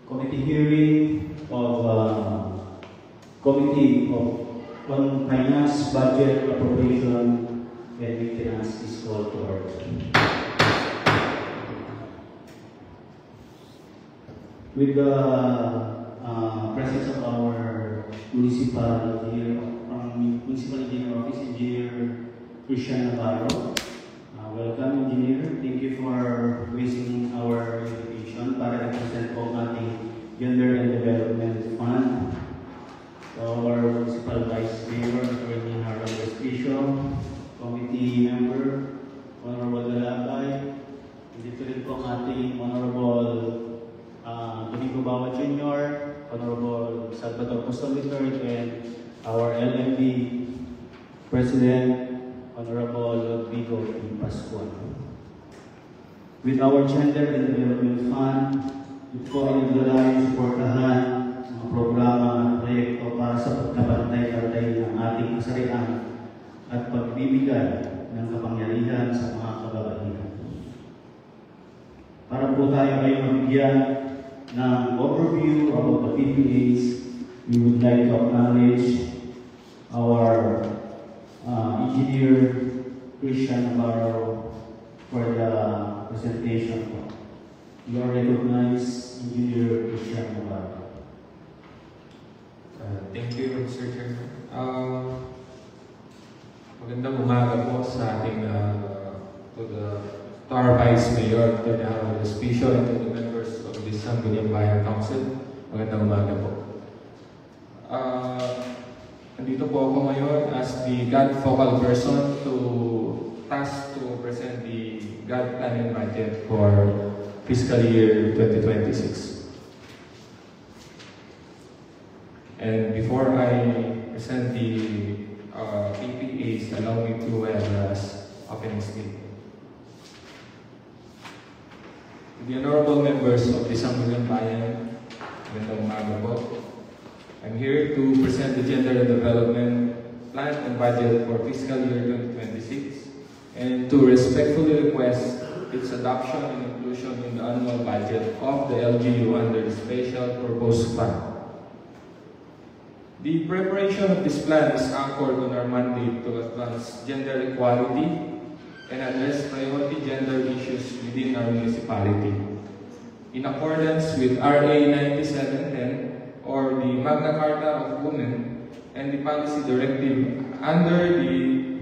committee hearing of Committee on Finance, Budget, Appropriation, and Maintenance is called to order. With the presence of our municipal engineer office, Engineer Christian Navarro. Welcome, Engineer. Thank you for gracing our invitation para represent po ang ating Gender and Development Fund. Our Municipal Vice Mayor, Attorney Harold Vespisio, Committee Member, Honorable Dalabay, dito rin po ang ating Honorable Domingo Bawa Jr., Honorable Salvador Apostol III, and our LMD President, Honorable Rodrigo P. Pascual. With our Gender and Development Fund, ito po ay nagdala suportahan ang programa at proyekto para sa pagkabantay-bantay ng ating kasarian at pagbibigay ng kapangyarihan sa mga kababaihan. Para po tayo ay mabigyan ng overview about the PPAs, we would like to acknowledge our Engineer Christian Navarro for the presentation. You are recognized, Engineer Christian Navarro. Thank you, Mr. Chairman. Magandang umaga po sa ating to our Vice Mayor, to the Harold Vespisio, and to the members of the Sangguniang Bayan Council. Magandang umaga po. Nandito po ako ngayon as the GAD focal person tasked to present the GAD plan and budget for fiscal year 2026. And before I present the PPAs, allow me to address opening statement. The honorable members of the Sangguniang Bayan, magandang umaga po. I'm here to present the Gender and Development Plan and Budget for fiscal year 2026 and to respectfully request its adoption and inclusion in the annual budget of the LGU under the Special Purpose Fund. The preparation of this plan is anchored on our mandate to advance gender equality and address priority gender issues within our municipality. In accordance with RA 9710, or the Magna Carta of Women, and the policy directive under the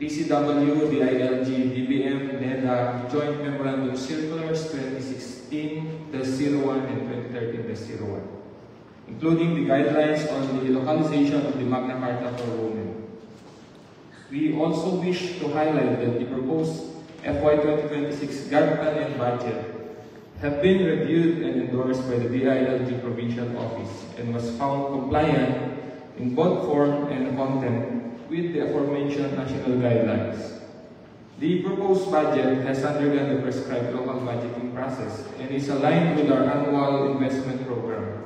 PCW, the ILG, DBM, NEDA, Joint Memorandum Circulars 2016-01 and 2013-01, including the guidelines on the localization of the Magna Carta for Women. We also wish to highlight that the proposed FY 2026 GAD plan and budget have been reviewed and endorsed by the DILG Provincial Office and was found compliant in both form and content with the aforementioned national guidelines. The proposed budget has undergone the prescribed local budgeting process and is aligned with our annual investment program,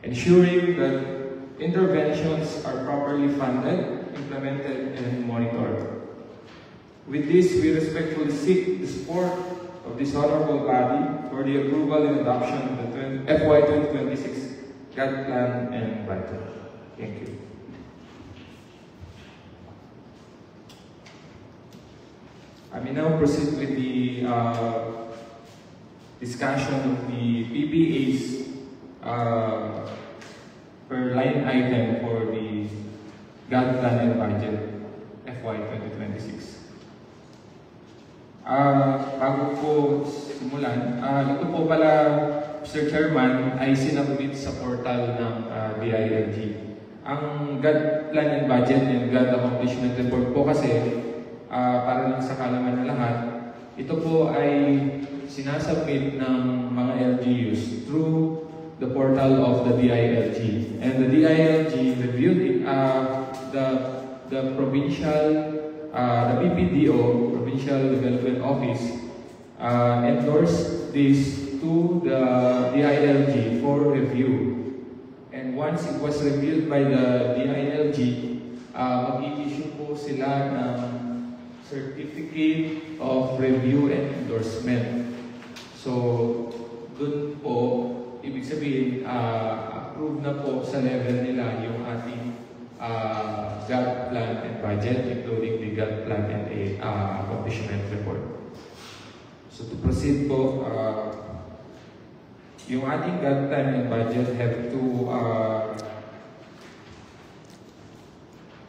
ensuring that interventions are properly funded, implemented, and monitored. With this, we respectfully seek the support of this honorable body for the approval and adoption of the FY 2026 GAD plan and budget. Thank you. I may now proceed with the discussion of the PPAs per line item for the GAD plan and budget FY 2026. Bago po simulan, ito po pala, Mr. Chairman, ay sinabit sa portal ng DILG. Ang GAD plan and budget and GAD accomplishment report po kasi, para lang sa kalaman ng lahat, ito po ay sinasubmit ng mga LGUs through the portal of the DILG. And the DILG reviewed the provincial, the PPDO, Provincial Development Office, endorsed this to the DILG for review. And once it was reviewed by the DILG, mag-i-issue po sila ng Certificate of Review and Endorsement. So, dun po, na-approve na po sa level nila yung ating GAD plan and budget, including the GAD plan and accomplishment report. So to proceed po, yung ating GAD plan and budget have to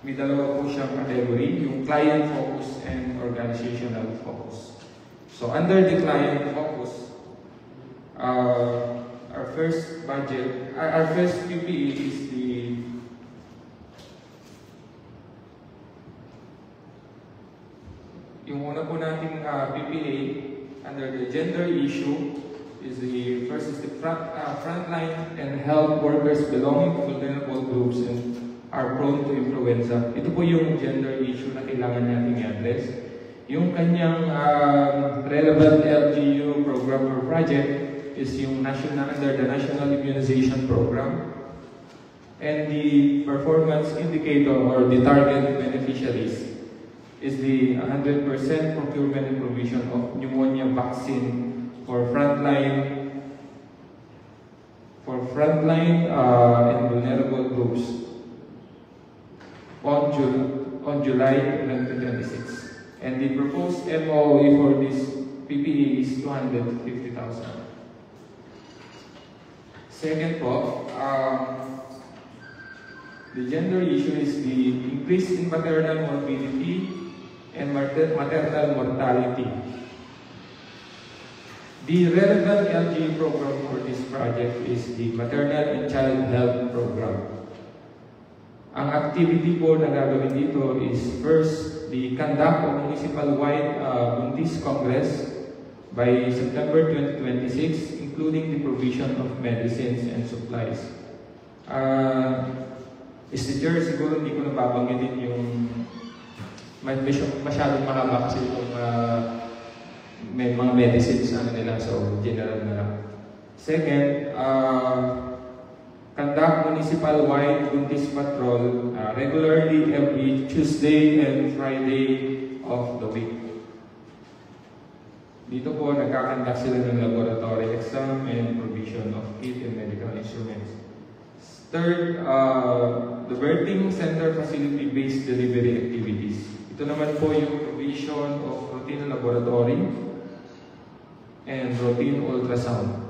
may dalawa po siyang category, yung client focus and organizational focus. So under the client focus, our first budget, our first PPE is yung una po nating PPA under the gender issue is the first is the frontline and health workers belonging to vulnerable groups and are prone to influenza. Ito po yung gender issue na kailangan natin i-address. Yung kanyang relevant LGU program or project is yung under the National Immunization Program. And the performance indicator or the target beneficiaries is the 100% procurement and provision of pneumonia vaccine for frontline and vulnerable groups on July 2026. And the proposed MOE for this PPE is 250,000. Second po, the gender issue is the increase in maternal morbidity and maternal mortality. The relevant LG program for this project is the Maternal and Child Health Program. Ang activity po na gagawin dito is first, the conduct of municipal-wide Buntis Congress by September 2026, including the provision of medicines and supplies. Mr. Chair, siguro hindi ko nababanggitin yung masyadong mahaba kasi yung may mga medicines nila, so general na lang. Second, conduct municipal-wide Buntis Patrol regularly every Tuesday and Friday of the week. Dito po, nagkakandak sila ng laboratory exam and provision of kit and medical instruments. Third, the birthing center facility-based delivery activities. Ito naman po yung provision of routine laboratory and routine ultrasound.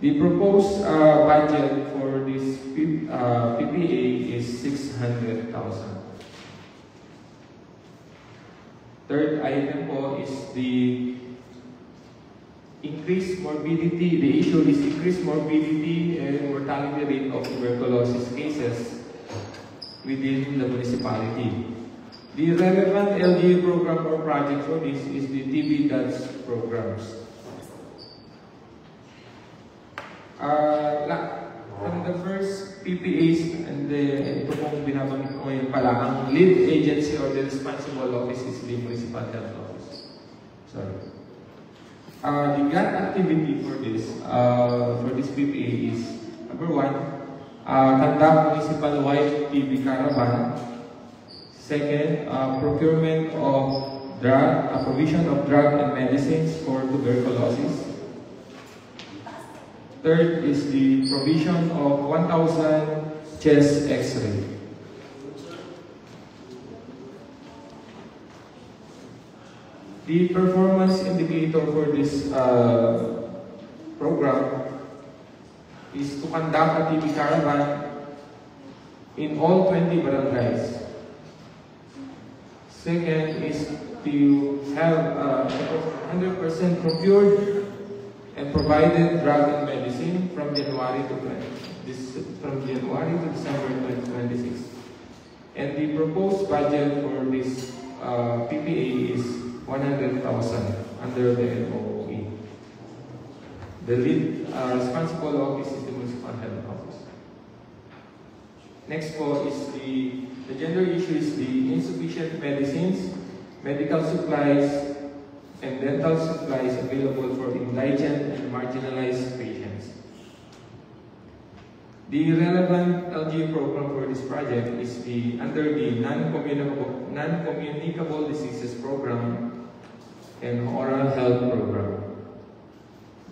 The proposed budget for this PPA is 600,000. Third item po is the increased morbidity. The issue is increased morbidity and mortality rate of tuberculosis cases within the municipality. The relevant LGU program or project for this is the TB DADS programs. From the first PPAs and ito pong binabanggit ko ngayon pala, ang lead agency or the responsible office is the Municipal Health Office. Sorry. The grant activity for this PPA is, number one, conduct municipal-wide TB caravan. Second, procurement of provision of drug and medicines for tuberculosis. Third is the provision of 1,000 chest X-ray. The performance indicator for this program is to conduct a TB caravan in all 20 barangays. Second is to have 100% procured and provided drug and medicine from January to December 2026. And the proposed budget for this PPA is 100,000 under the MOE. The lead responsible office is the Municipal Health Office. Next po is the gender issue is the insufficient medicines, medical supplies, and dental supplies available for indigent and marginalized patients. The relevant LGU program for this project is under the non-communicable diseases program and oral health program.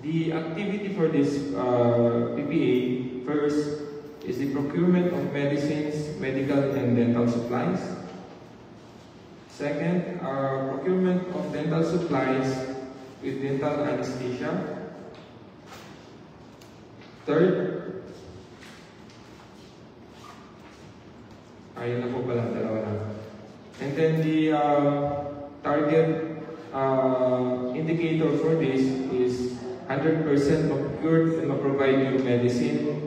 The activity for this PPA, First is the procurement of medicines, medical and dental supplies. Second, procurement of dental supplies with dental anesthesia. Third, ayun na po pala, dalawa lang. And then the target indicator for this is 100% procured and ma-provide yung medicine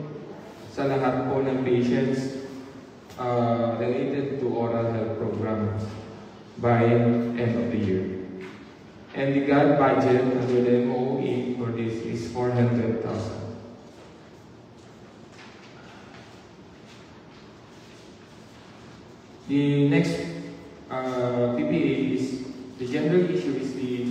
sa lahat po ng patients related to oral health programs by end of the year. And the GAD budget under the MOE for this is 400,000. The next PPA is the gender issue is the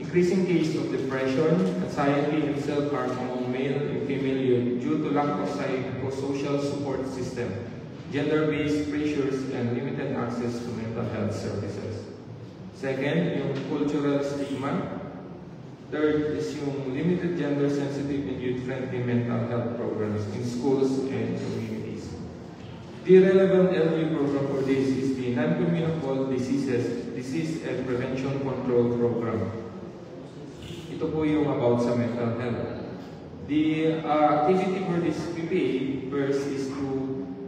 increasing case of depression, anxiety, and self-harm among male and female youth due to lack of psychosocial support system, gender-based pressures, and limited access to mental health services. Second, yung cultural stigma. Third is yung limited gender-sensitive and youth-friendly mental health programs in schools and communities. The relevant LG program for this is the Non-Communicable Disease and Prevention Control Program. Ito po yung about sa mental health. The activity for this PPA first is to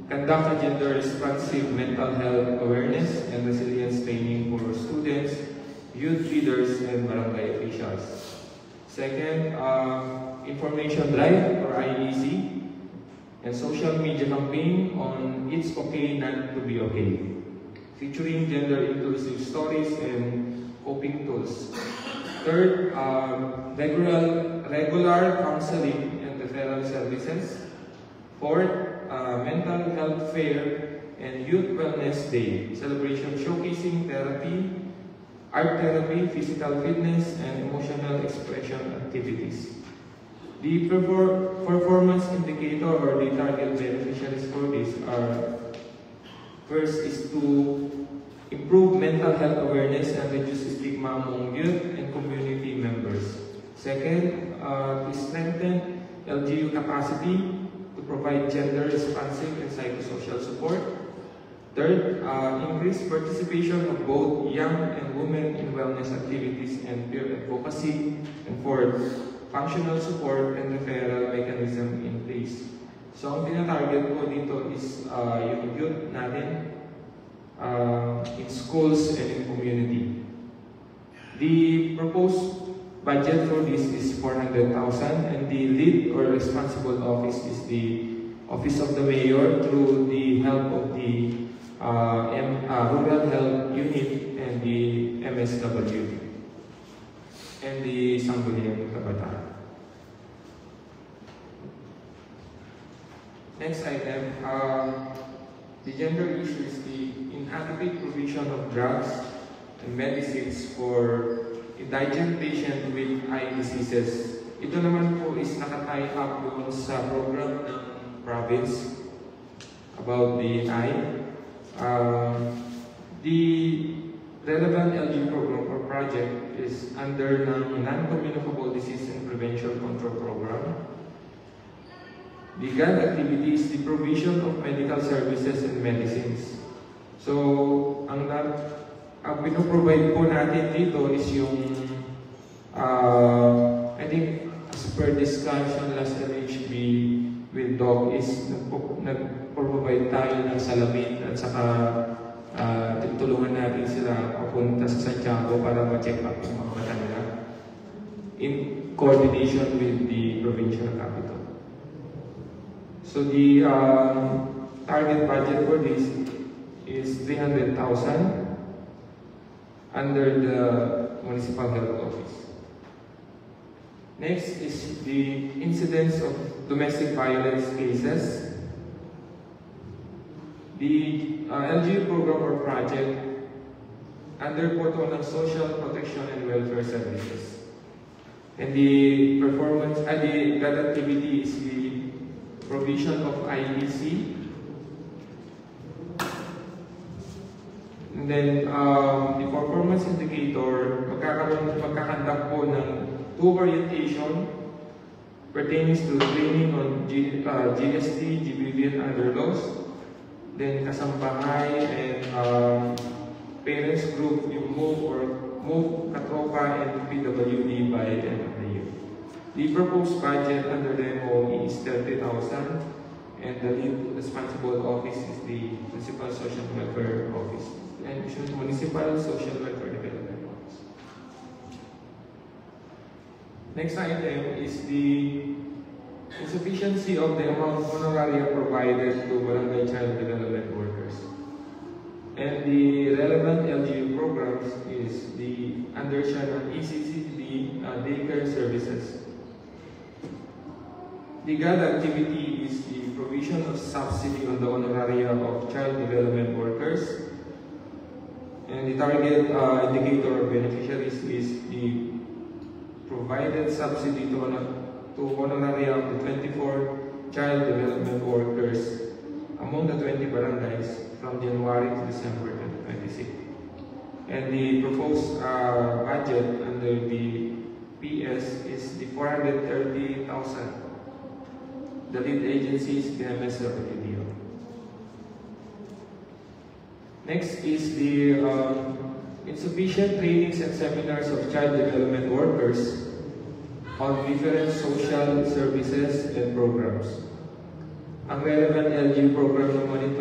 conduct a gender-responsive mental health awareness and resilience training for students, youth leaders, and barangay officials. Second, information drive or IEC, and social media campaign on It's Okay Not to Be Okay, featuring gender-inclusive stories and coping tools. Third, regular counseling and referral services. Fourth, mental health fair and youth wellness day, celebration showcasing therapy, art therapy, physical fitness, and emotional expression activities. The performance indicator or the target beneficiaries for this are, first is to improve mental health awareness and reduce stigma among youth and community members. Second, to strengthen LGU capacity to provide gender-responsive and psychosocial support. Third, increase participation of both young and women in wellness activities and peer advocacy. And fourth, functional support and referral mechanism in place. So, ang tinatarget ko dito is yung youth natin in schools and in community. The proposed budget for this is 400,000 and the lead or responsible office is the Office of the Mayor through the help of the Rural Health Unit and the MSW and the Sangguniang Kabataan. Next item, the gender issue is the inadequate provision of drugs and medicines for indigent patients with eye diseases. Ito naman po is nakatie up doon sa program ng province about the eye. The relevant LG program or project is under the Non-Communicable Disease and Prevention Control Program. The GAD activity is the provision of medical services and medicines. So, ang pinoprovide po natin dito is yung, I think, as per discussion last LHB with DOC is nag-provide tayo ng salamin at saka tulungan natin sila papunta sa Santiago para ma-check up yung mga mata nila in coordination with the provincial capital. So the target budget for this is 300,000 under the Municipal Health Office. Next is the incidence of domestic violence cases. The LGU program or project under po ito ng Social Protection and Welfare Services. And the performance, the GAD activity is the provision of IEC. And then the performance indicator, magkakandak po ng 2 orientation pertaining to training on GST, GBV, and other laws. Then kasambahay and parents group yung move Katropa and PWD by the end of the year. The proposed budget under the MOE is 30,000, and the lead responsible office is the Municipal Social Welfare Office and Municipal Social Welfare Development Office. Next item is the insufficiency of the amount honoraria provided to barangay child development workers. And the relevant LGU programs is the under Shannon ECCD daycare services. The GAD activity is the provision of subsidy on the honoraria of child development workers. And the target indicator of beneficiaries is the provided subsidy to honoraria of the 24 child development workers among the 20 barangays from January to December 2026. And the proposed budget under the PS is the 430,000. The lead agency is the MSWDO. Next is the insufficient trainings and seminars of child development workers on different social services and programs. Ang relevant LGU program naman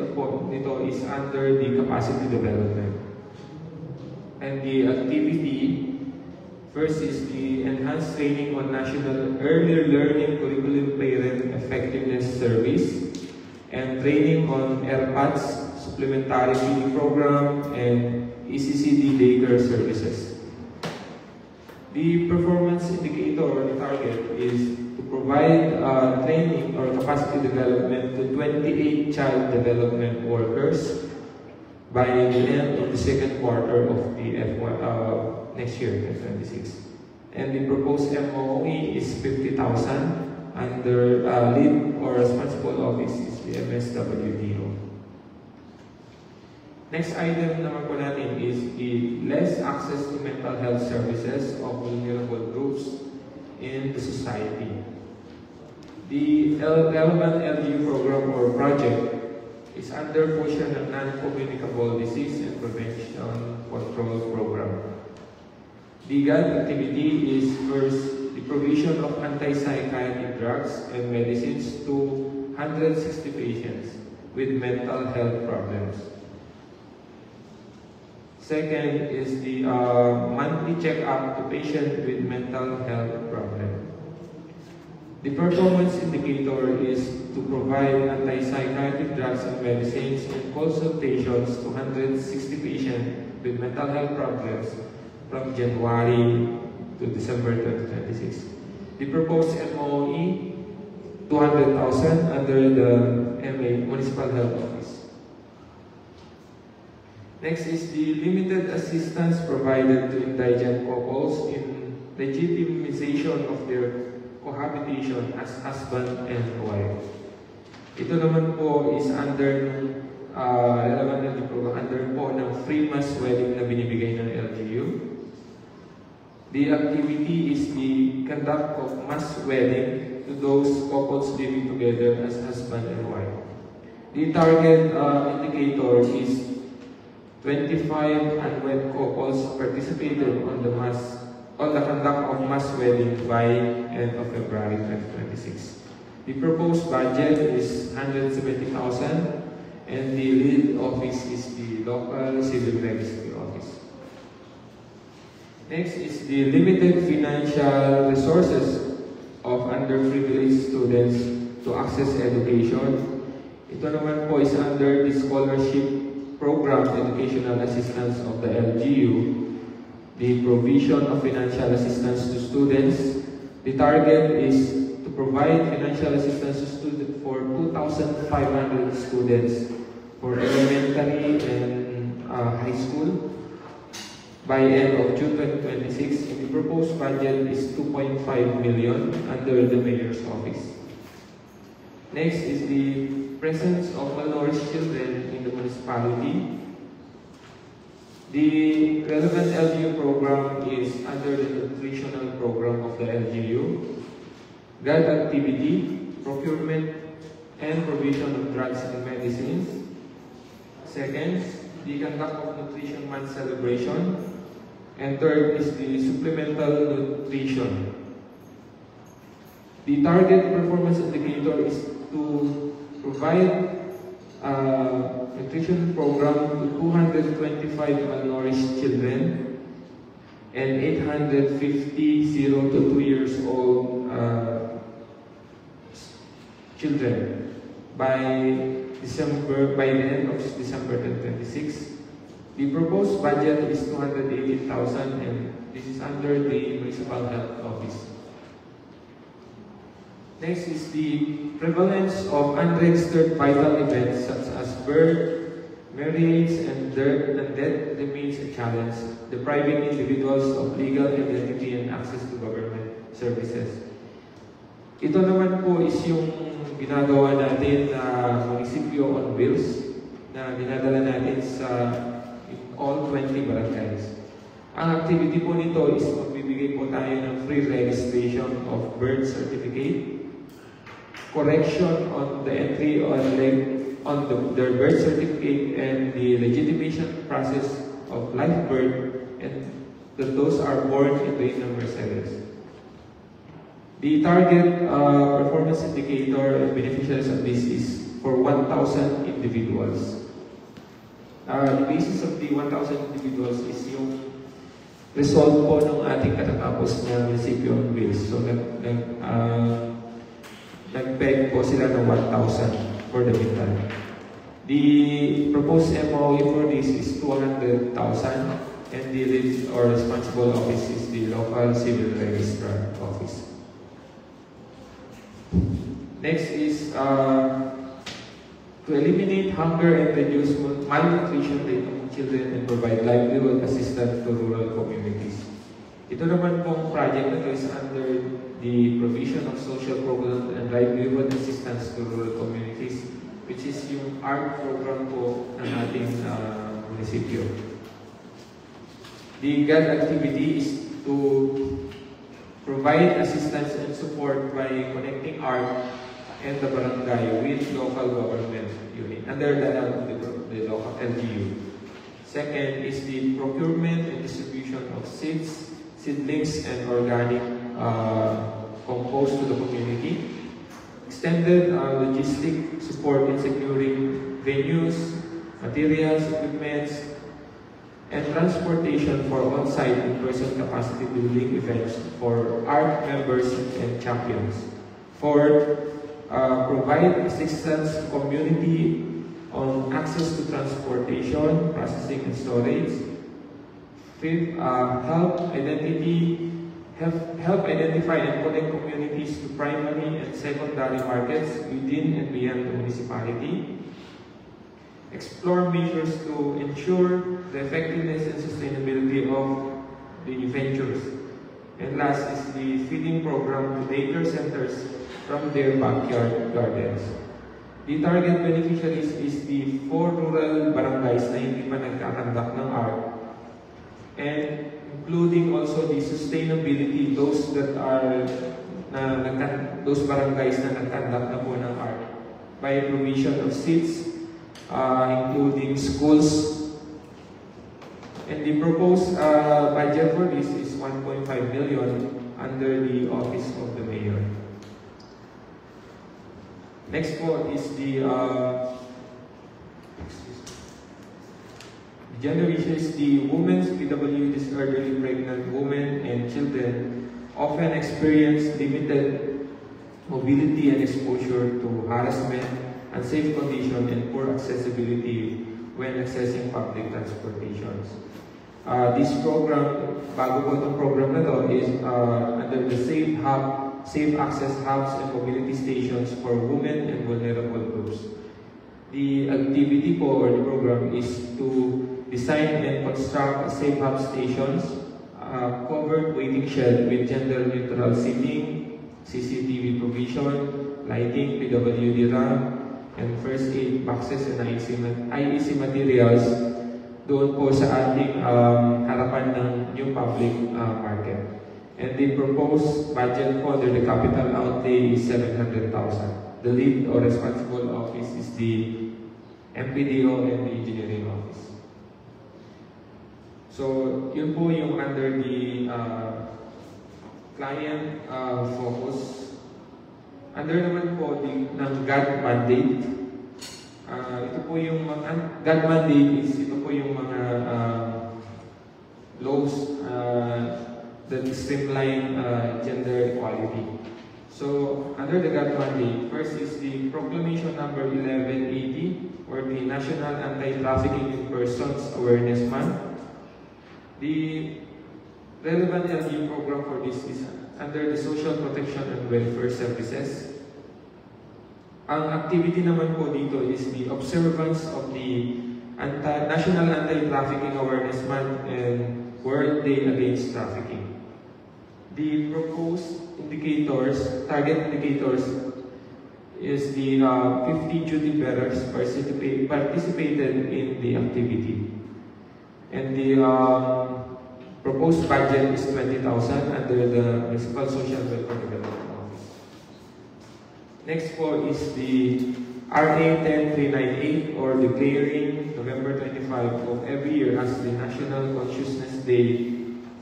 nito is under the capacity development. And the activity, first is the enhanced training on National Early Learning Curriculum Parent Effectiveness Service and training on ERPATS Supplementary Feeding Program and ECCD daycare services. The performance indicator or the target is to provide training or capacity development to 28 child development workers by the end of the second quarter of the next year, 2026. And the proposed MOE is 50,000 under lead or responsible office is the MSWDO. Next item naman po natin is the less access to mental health services of vulnerable groups in the society. The relevant LGU program or project is under portion of non-communicable disease and prevention control program. The GAD activity is first the provision of antipsychotic drugs and medicines to 160 patients with mental health problems. Second is the monthly check-up to patients with mental health problem. The performance indicator is to provide antipsychotic drugs and medicines and consultations to 160 patients with mental health problems from January to December 2026. The proposed MOE, 200,000 under the MA Municipal Health Office. Next is the limited assistance provided to indigent couples in legitimization of their cohabitation as husband and wife. Ito naman po is under relevant program under po ng free mass wedding na binibigay ng LGU. The activity is the conduct of mass wedding to those couples living together as husband and wife. The target indicator is 25 unwed couples participated on the conduct of mass wedding by end of February 2026. The proposed budget is 170,000 and the lead office is the local civil registry office. Next is the limited financial resources of underprivileged students to access education. Ito naman po is under the scholarship program educational assistance of the LGU, the provision of financial assistance to students. The target is to provide financial assistance to students for 2,500 students for elementary and high school by end of June 2026. The proposed budget is 2.5 million under the Mayor's Office. Next is the presence of malnourished children in the municipality. The relevant LGU program is under the nutritional program of the LGU. guide activity, procurement, and provision of drugs and medicines. Second, the conduct of Nutrition Month celebration. And third is the supplemental nutrition. The target performance indicator is to provide a nutrition program to 225 malnourished children and 850 0 to 2 years old children by the end of December 2026. The proposed budget is 280,000 and this is under the Municipal Health Office. Next is the prevalence of unregistered vital events such as birth, marriage, and death remains a challenge, depriving individuals of legal identity and access to government services. Ito naman po is yung ginagawa natin na munisipyo on wheels na dinadala natin sa all 20 barangays. Ang activity po nito is magbibigay po tayo ng free registration of birth certificate, correction on the entry on their birth certificate, and the legitimation process of live birth, and that those are born in the number series. The target performance indicator and beneficiaries of this is for 1,000 individuals. The basis of the 1,000 individuals is yung result po ng ating katatapos na municipio on wheels. So, nag-peg po sila ng 1,000 for the meantime. The proposed MOE for this is 200,000 and the responsible office is the local civil registrar office. Next is to eliminate hunger and reduce malnutrition rate of children and provide livelihood assistance to rural communities. Ito naman pong project na ito is under the provision of social program and livelihood assistance to rural communities, which is yung ARC program po ng ating munisipyo. The GAD activity is to provide assistance and support by connecting ARC and the barangay with local government unit under the local LGU. Second is the procurement and distribution of seeds, seedlings, and organic compost to the community. Extended logistic support in securing venues, materials, equipment, and transportation for on-site in-person capacity building events for ARC members and champions. Fourth, provide assistance to community on access to transportation, processing, and storage. Fifth, help identify and connect communities to primary and secondary markets within and beyond the municipality. Explore measures to ensure the effectiveness and sustainability of the ventures. And last is the feeding program to daycare centers from their backyard gardens. The target beneficiaries is the 4 rural barangays na hindi pa nagkakandak ng ARC, and including also the sustainability, those that are those barangays na nagkandak na po ng ARC by provision of seats, including schools. And the proposed budget for this is 1.5 million under the office of the mayor. Next po is the gender issues. The women's PWD, elderly pregnant women and children often experience limited mobility and exposure to harassment, unsafe condition, and poor accessibility when accessing public transportations. This program, bago po itong program na to, is under the Safe Access Hubs and Mobility Stations for Women and Vulnerable Groups. The activity po, or the program, is to design and construct safe hub stations, covered waiting shed with gender-neutral seating, CCTV provision, lighting, PWD ramp, and first aid boxes and IEC materials doon po sa ating harapan ng new public market. And the proposed budget for the capital outlay is 700,000. The lead or responsible office is the MPDO and the engineering office. So, yun po yung under the client focus. Under naman po ng GAD mandate. Ito po yung mga GAD mandate is ito po yung mga laws that streamline gender equality. So, under the GAD mandate, first is the Proclamation number 1180, or the National Anti-Trafficking in Persons Awareness Month. The relevant LGU program for this is under the Social Protection and Welfare Services. Ang activity naman po dito is the observance of the National Anti-Trafficking Awareness Month and World Day Against Trafficking. The proposed indicators, target indicators, is the 50 duty bearers participated in the activity. And the proposed budget is 20,000 under the Municipal Social Welfare Development Office. Next po is the RA 10398, or declaring November 25 of every year as the National Consciousness Day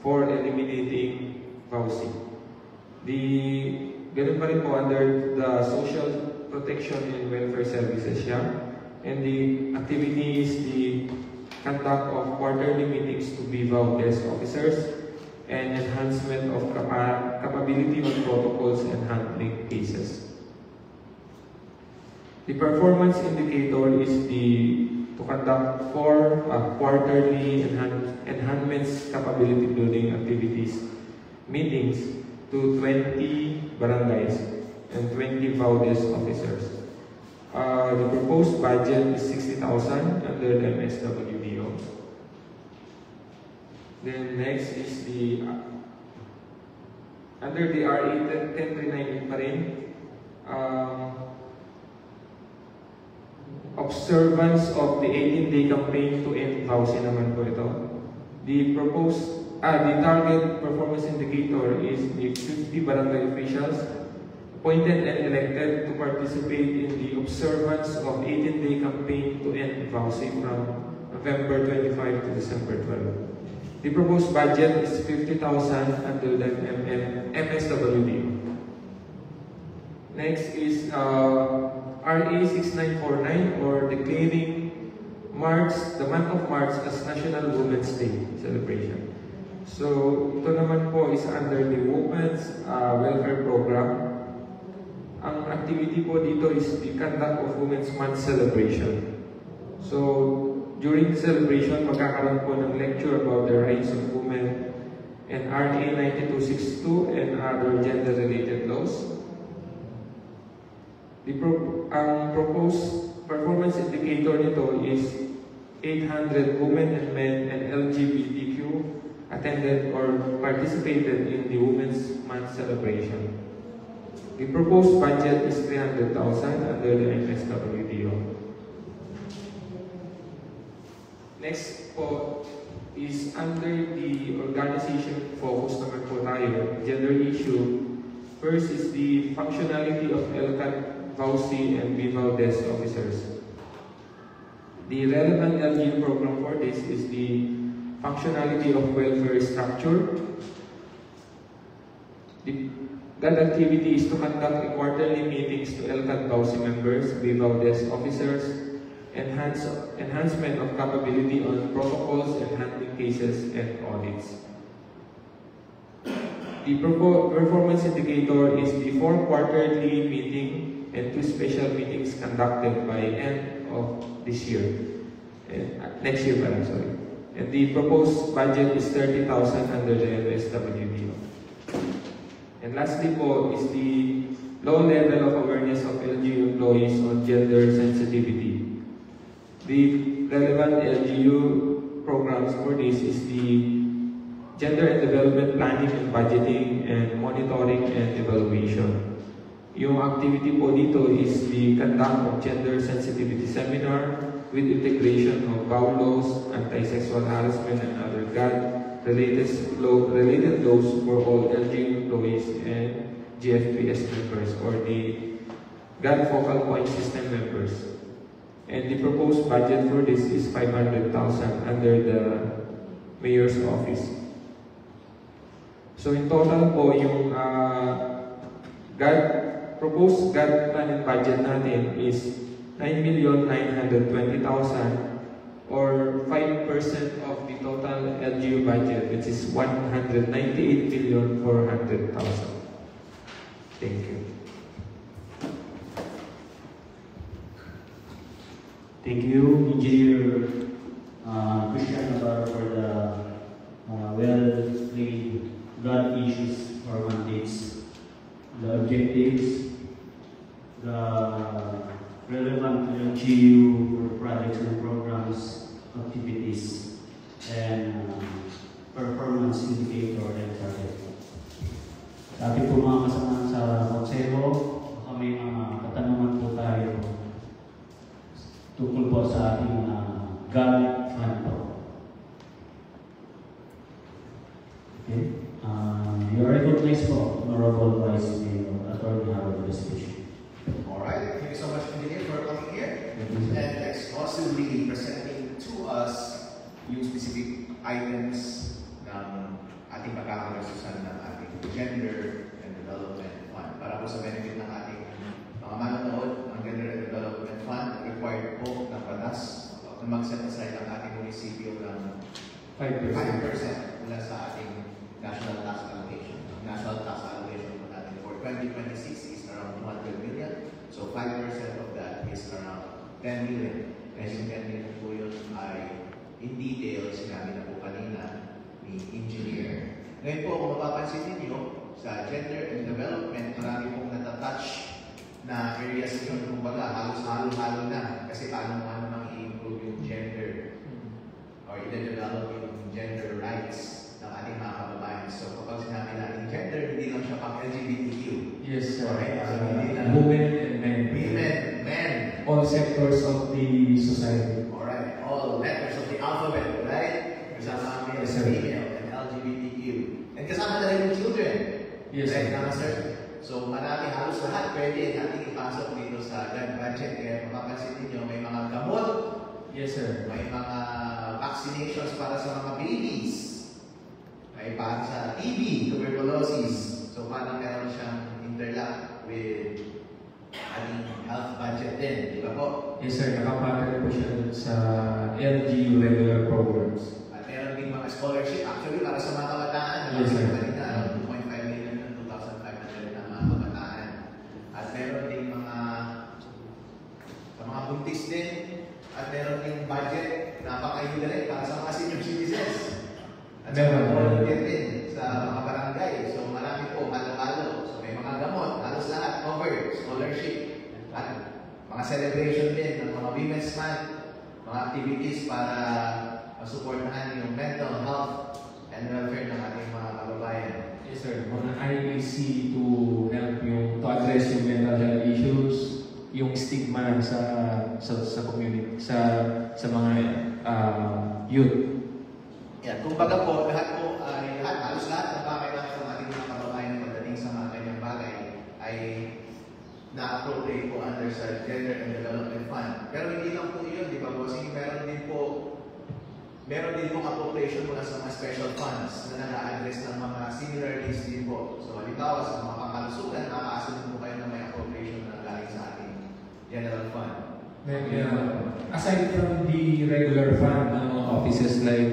for eliminating vouching. Ganun pa rin po under the Social Protection and Welfare Services siya. And the activity is the conduct of quarterly meetings to BVAU desk officers and enhancement of capability on protocols and handling cases. The performance indicator is to conduct 4 quarterly enhancements capability building activities meetings to 20 barangays and 20 VAU desk officers. The proposed budget is 60,000 under the MSWDO. Then next is the under the RA 10398 pa rin, observance of the 18-day campaign to end vouching naman po ito. The target performance indicator is the 50 barangay officials appointed and elected to participate in the observance of 18-day campaign to end vouching from November 25 to December 12. The proposed budget is 50,000 under the MSWDO. Next is RA 6949, or declaring the month of March as National Women's Day celebration. So, ito naman po is under the Women's Welfare Program. Ang activity po dito is the conduct of Women's Month celebration. So, during the celebration, magkakaroon po ng lecture about the rights of women and RA 9262 and other gender-related laws. Ang proposed performance indicator nito is 800 women and men and LGBTQ attended or participated in the Women's Month celebration. The proposed budget is 300,000 under the MSWDO. Next po is under the organization focus naman po tayo, gender issue. First is the functionality of LCAT, VAUSI, and BVAU desk officers. The relevant LGU program for this is the functionality of welfare structure. That activity is to conduct quarterly meetings to LCAT VAUSI members, BVAU desk officers, enhancement of capability on protocols and handling cases and audits. The performance indicator is the 4 quarterly meeting and 2 special meetings conducted by end of this year. Next year, sorry. And the proposed budget is 30,000 under the MSWDO. And lastly po is the low level of awareness of LGU employees on gender sensitivity. The relevant LGU programs for this is the Gender and Development Planning and Budgeting and Monitoring and Evaluation. Yung activity po dito is the conduct of gender sensitivity seminar with integration of VAU laws, anti-sexual harassment, and other GAD related laws for all LGU employees and GF3S members or the GAD focal point system members. And the proposed budget for this is 500,000 under the mayor's office. So in total po, yung proposed GAD plan and budget natin is 9,920,000 or 5% of the total LGU budget, which is 198,400,000. Thank you. Thank you, Engineer Christian Navarro, for the well-explained GAD issues or mandates, the objectives, the relevant LGU for projects and programs, activities, and performance indicator and target. Sa ating po mga kasama sa Consejo, baka may mga katanungan po tayo tungkol po sa ating GAD fund po. Okay. You are recognized po, Honorable Vice Mayor, Attorney Harold Vespucci. Alright, thank you so much, Engineer, for coming here and exhaustively presenting to us yung specific items ng ating pagkakaroon ng ating Gender and Development Fund. Para po sa benefit ng ating mga manonood, ang Gender and Development Fund required po ng batas na mag-set aside ang ating munisipyo ng 5% mula sa ating national tax allocation. Ang national tax allocation po natin for 2026 is around 200 million. So 5% of that is around 10 million. And yung 10 million po yun ay in detail, sinabi na po kanina ni Engineer. Ngayon po, kung mapapansin ninyo, sa gender and development, marami pong natatouch na areas yun. Kumbaga, halos halo-halo na. Kasi paano naman i-improve yung gender or i-develop yung gender rights ng ating mga kababayan. So kapag sinabi natin gender, hindi lang siya pang LGBTQ. Yes, sir. Okay? So, hindi lang Women and men. women, men. All sectors of the society. Alright, all letters of the alphabet, right? Kasama ang male, Yes, sir. female, and LGBTQ. And kasama na rin yung children. Yes, right, sir. naman, sir? So marami, halos lahat pwede natin ipasok dito sa GAD budget. Kaya mapapansin ninyo, may mga gamot, Yes, sir. may mga vaccinations para sa mga babies, may para sa TB, tuberculosis. So parang meron siyang interlock with ating health budget din, di ba po? Yes, sir. Nakapatay po siya dun sa LGU regular programs. At meron din mga scholarship, actually para sa mga kabataan. Yes, sir. Kanina, around 2.5 million ng 2,500 na mga kabataan. At meron din sa mga buntis din. At meron din budget na pang-ayuda rin para sa mga senior citizens. At sa mga volunteer din sa mga barangay. So marami po, halo-halo. So may mga gamot, halos lahat covered, scholarship. At mga celebration din ng mga Women's Month, mga activities para masuportahan yung mental health and welfare ng ating mga kababayan. Yes, sir. Mga IEC to help to address yung mental health issues, yung stigma sa community, sa mga youth. Yan, kumbaga po, halos lahat ng pangailangan ng ating mga kababayan pagdating sa mga kanyang bagay ay na-appropriate po under sa Gender and Development Fund. Pero hindi lang po yun, di ba bossing? Meron din po appropriation mula sa mga special funds na nag-a-address ng mga similar needs din po. So, halimbawa sa mga pangkalusugan, nakakasunod po kayo na may appropriation na galing sa ating General Fund. Aside from the regular fund ng mga offices like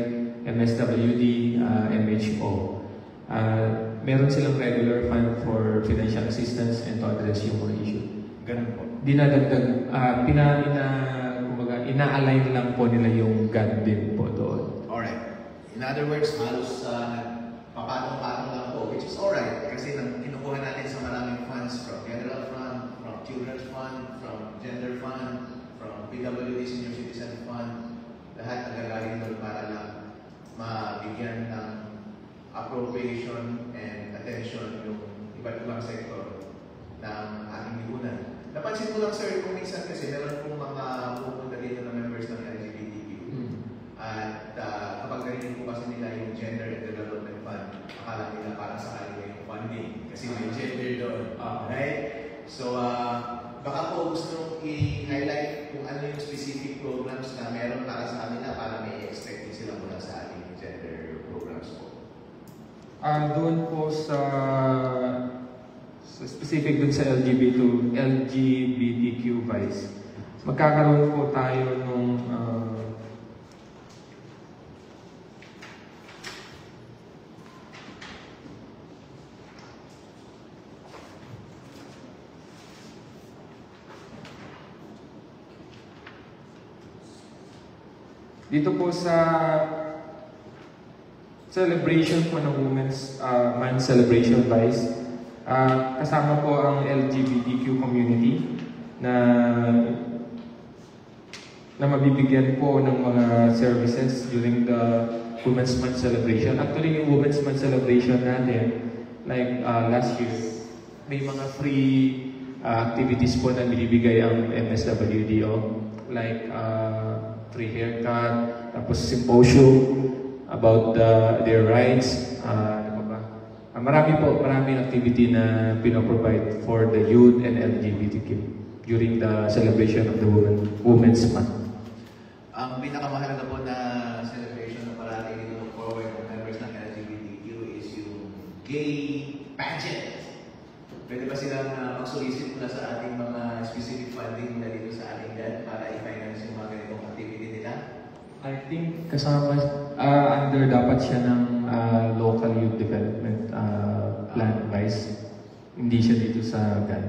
MSWD, MHO, meron silang regular fund for financial assistance and to address yung mga issue. Ganun po. Dinadagdag, ina-align lang po nila yung GAD din po doon. Alright. In other words, halos papatong-patong lang po, which is alright. Kasi kinukuha natin sa maraming funds from General Fund, from Children's Fund, from Gender Fund, from PWD Senior Citizen Fund. Lahat nagagaling doon para lang mabigyan ng appropriation and attention yung iba't ibang sektor ng ating lipunan. Napansin ko lang, sir, kung minsan kasi meron pong mga pupunta dito na members ng LGBTQ. At kapag narinig po kasi nila yung Gender and Development Fund. Akala nila parang sa kanila yung funding kasi may gender doon. Right? So, baka po gusto i-highlight kung ano yung specific programs na meron para sa kanila para may expect din sila mula sa ating gender programs po. Doon po sa specific dun sa LGBTQ vice, magkakaroon po tayo nung dito po sa celebration po ng Women's Month Celebration Vice, kasama po ang LGBTQ community na mabibigyan po ng mga services during the Women's Month Celebration. Actually, yung Women's Month Celebration natin, like last year, may mga free activities po na binibigay ang MSWDO, like free haircut, tapos symposium about their rights. Ano ba? Maraming activity na pinoprovide for the youth and LGBTQ during the celebration of the Women's Month. Ang pinakamahalaga po na celebration na parati dito forward ng members ng LGBTQ is yung gay pageant. Pwede ba silang mag-solicit mula sa ating mga specific funding na dito sa ating GAD para i-finance yung mga ganitong activity nila? I think kasama, under dapat siya ng local youth development plan vice. Hindi siya dito sa GAD.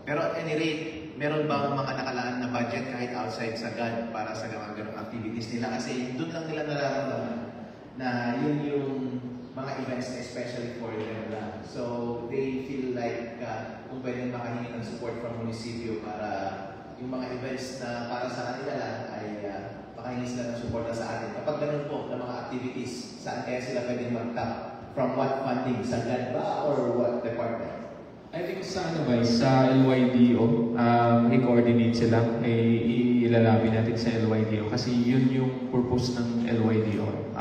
Pero at any rate, meron bang mga nakalaan na budget kahit outside sa GAD para sa mga ganong activities nila? Kasi doon lang nila nararamdaman na yun yung mga events na especially for them lang. So, they feel like kung pwedeng makahingi ng support from munisipyo para yung mga events na para sa kanila lang ay makahingi sila ng support sa atin. Kapag ganun po ng mga activities, saan kaya sila pwedeng mag-tap? From what funding? Sa GAD ba or what department? I think sa sa LYDO, i-coordinate sila, ilalabi natin sa LYDO kasi yun yung purpose ng LYDO.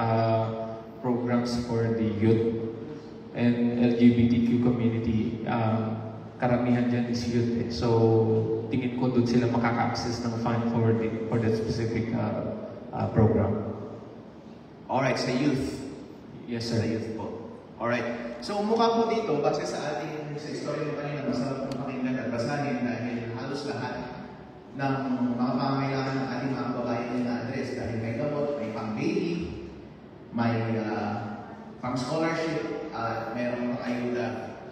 Programs for the youth and LGBTQ community. Karamihan dyan is youth eh. So, tingin ko doon sila makaka-access ng fund for that specific program. Alright, sa youth. Yes, sir. Sa youth po. Alright. So, mukha po dito, base sa ating sa istorya mo kanina, masarap kong pakinggan at basahin dahil halos lahat ng mga pangangailangan ng ating mga kababayan ay na-address dahil may gamot, may pang-baby, may pang-scholarship, at mayroong mga ayuda.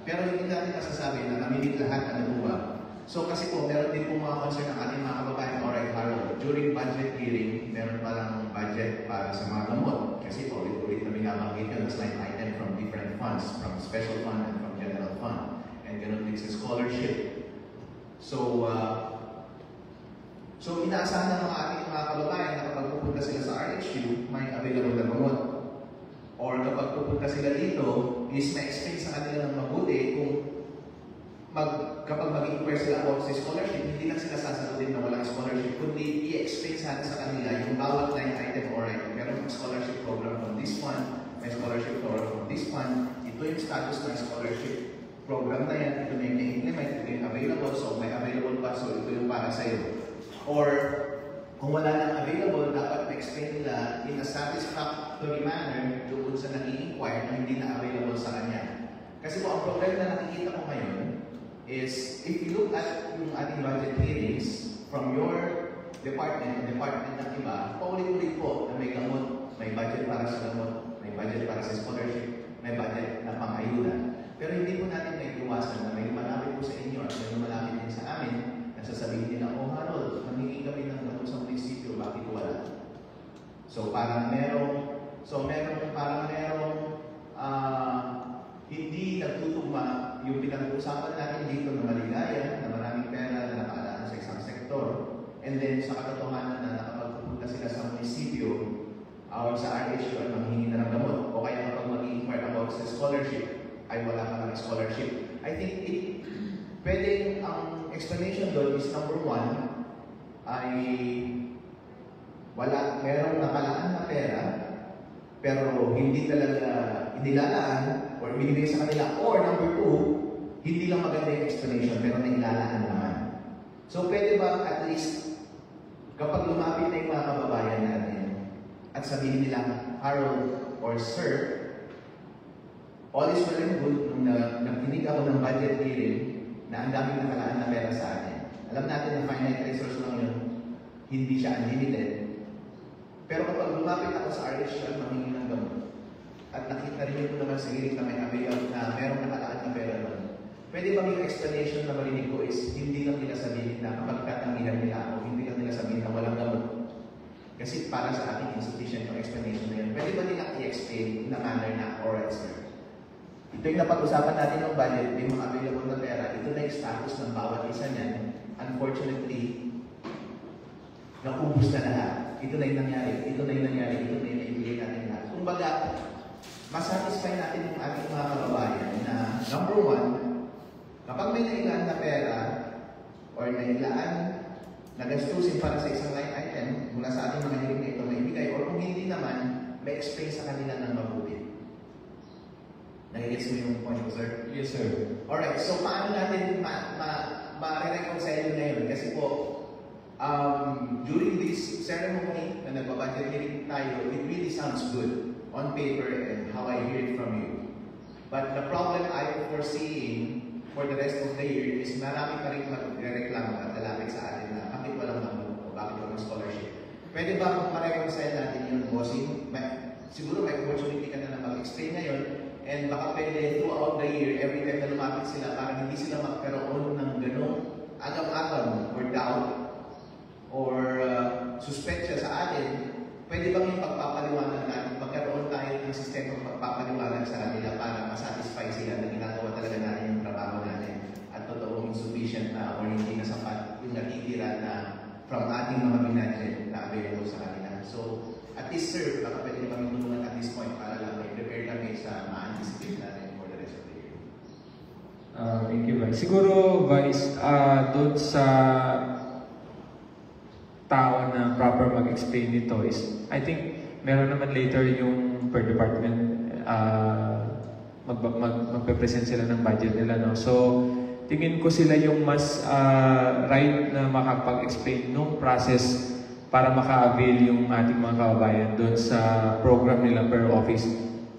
Pero hindi natin masasabi na namilit lahat ano ba. So kasi po, meron din po mga concern ng ating mga kababayan. Alright, Harold, during budget hearing, meron palang budget para sa mga gamot. Kasi po, ulit-ulit na binabanggit yun as line item from different funds, from special fund and from general fund. And ganun din sa scholarship. So inaasahan ng mga ating mga kababayan na kapag pupunta sila sa RHU, may available na gamot. Or kapag pupunta sila dito, is ma-explain sa kanila ng mabuti kung kapag mag-inquire sila about sa scholarship, hindi lang sila sasagutin na walang scholarship, kundi i-explain sa kanila yung bawat line item or meron ng scholarship program from this fund, may scholarship program from this fund, ito yung status ng scholarship program na yan, ito na yung na-implement, ito yung available, so may available pa, so ito yung para sa'yo. Or, kung wala nang available, dapat ma-explain nila in a satisfactory manner doon sa nag-i-inquire na hindi na available sa kanya. Kasi po, ang problem na nakikita ko ngayon is, if you look at yung ating budget hearings from your department, o department ng iba, paulit-ulit po na may gamot, may budget para sa gamot, may budget para sa scholarship, may budget na pang-ayuda. Pero hindi po natin may iwasan na may malapit po sa inyo at may malapit din sa amin na sasabihin nila, oh Harold, nangingi kami ng gamot sa munisipyo, bakit wala? So parang merong hindi nagtutugma yung pinag-uusapan natin dito na maligaya, na maraming pera na nakaalaan sa isang sektor, and then sa katotohanan na nakapagpupunta sila sa munisipyo or sa RHU at manghingi na ng gamot, o kaya kapag mag-i-inquire about sa scholarship, ay wala ka ng scholarship. I think pwedeng ang explanation doon is number one, ay merong nakalaan na pera pero hindi talaga inilalaan or binibigay sa kanila. Or number two, hindi lang maganda yung explanation pero nailalaan naman. So pwede ba at least kapag lumapit na yung mga kababayan natin at sabihin nila, Harold or Sir, all is well and good nung nagtinig ako ng budget hearing na ang daming nakalaan na pera sa atin. Alam natin na finite resource lang yun, hindi siya unlimited. Pero kapag lumapit ako sa RHL, mangingin ng gamot, at nakita rin ko naman sa hiling na may available na merong nakalaan na pera doon, pwede bang yung explanation na marinig ko is hindi lang nila sabihin na kapag katangihan nila ako, hindi lang nila sabihin na walang gamot. Kasi para sa akin, insufficient yung explanation na yun. Pwede ba nila i-explain in a manner na oral, sir? Ito yung napag-usapan natin ng budget, may mga available na pera. Ito na yung status ng bawat isa niyan. Unfortunately, naubos na lahat. Ito na yung nangyari, ito na yung nangyari, ito na yung naibigay natin lahat. Kumbaga, masatisfy natin yung ating mga kababayan na number one, kapag may nailaan na pera or nailaan na gastusin para sa isang line item mula sa ating mga hiling na ito maibigay or kung hindi naman, may explain sa kanila ng mabuti. Nagigits mo yung point ko, sir? Yes, sir. Alright, so paano natin ma-reconcile ngayon? Kasi po, during this ceremony na nagbabudget hearing tayo, it really sounds good on paper and how I hear it from you. But the problem I'm foreseeing for the rest of the year is marami pa rin magreklamo at lalapit sa atin na bakit walang gamot o bakit walang scholarship. Pwede ba kung ma-reconcile natin yun, bossing? Siguro may opportunity ka na mag-explain ngayon. And baka pwede throughout the year, every time na lumapit sila, para hindi sila magkaroon ng gano'ng agam-agam or doubt or suspect sa atin, pwede bang yung pagpapaliwanag natin, magkaroon tayo ng sistema ng pagpapaliwanag sa kanila para masatisfy sila na ginagawa talaga natin yung trabaho natin at totoong insufficient na or hindi na sapat yung natitira na from ating mga binadget na available sa kanila. So, at least sir, baka pwede na kami tulungan at this point para lang may prepare kami sa ma-anticipate natin for the rest of the year. Thank you, Vice. Siguro, Vice, doon sa tao na proper mag-explain nito is, I think, meron naman later yung per department, magpe-present sila ng budget nila, no? So, tingin ko sila yung mas right na makapag-explain nung process para maka-avail yung ating mga kababayan doon sa program nila per office.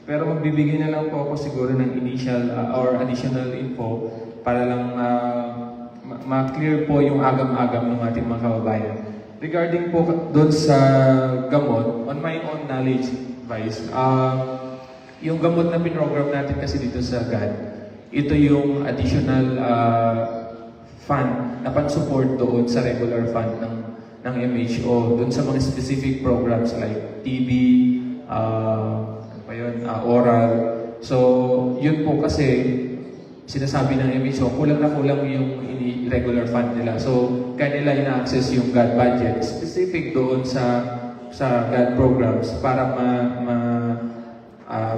Pero magbibigay na lang po ako siguro ng initial or additional info para lang ma-clear po yung agam-agam ng ating mga kababayan. Regarding po doon sa gamot, on my own knowledge, Vice, yung gamot na pinrogram natin kasi dito sa GAD, ito yung additional fund na pan-support doon sa regular fund ng MHO doon sa mga specific programs like TB, oral. So, yun po kasi sinasabi ng MHO, kulang na kulang yung regular fund nila. So, kanila ina-access yung GAD budget specific doon sa GAD programs para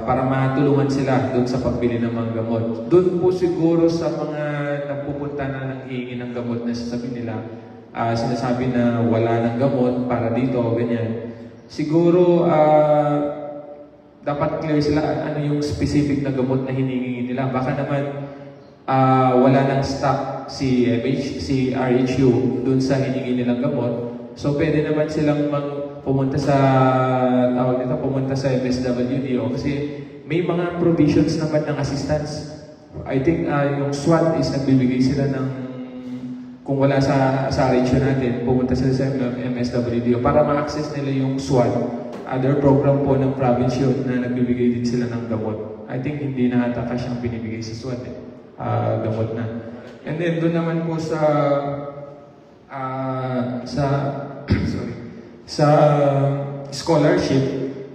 para matulungan sila doon sa pagbili ng mga gamot. Doon po siguro sa mga nagpupunta na nang hihingi ng gamot na sasabi nila, sinasabi na wala ng gamot para dito, ganyan. Siguro, dapat clear sila ano yung specific na gamot na hiningi nila. Baka naman wala ng stock si RHU dun sa hiningi nilang gamot. So, pwede naman silang pumunta sa MSWDO kasi may mga provisions naman ng assistance. I think yung SWAT is nagbibigay sila ng kung wala sa RHU natin, pumunta sila sa MSWDO para ma-access nila yung SWAT. Other program po ng province yun na nagbibigay din sila ng gamot. I think hindi na ata siyang binibigay sa SWAT gamot na. And then doon naman po sa scholarship,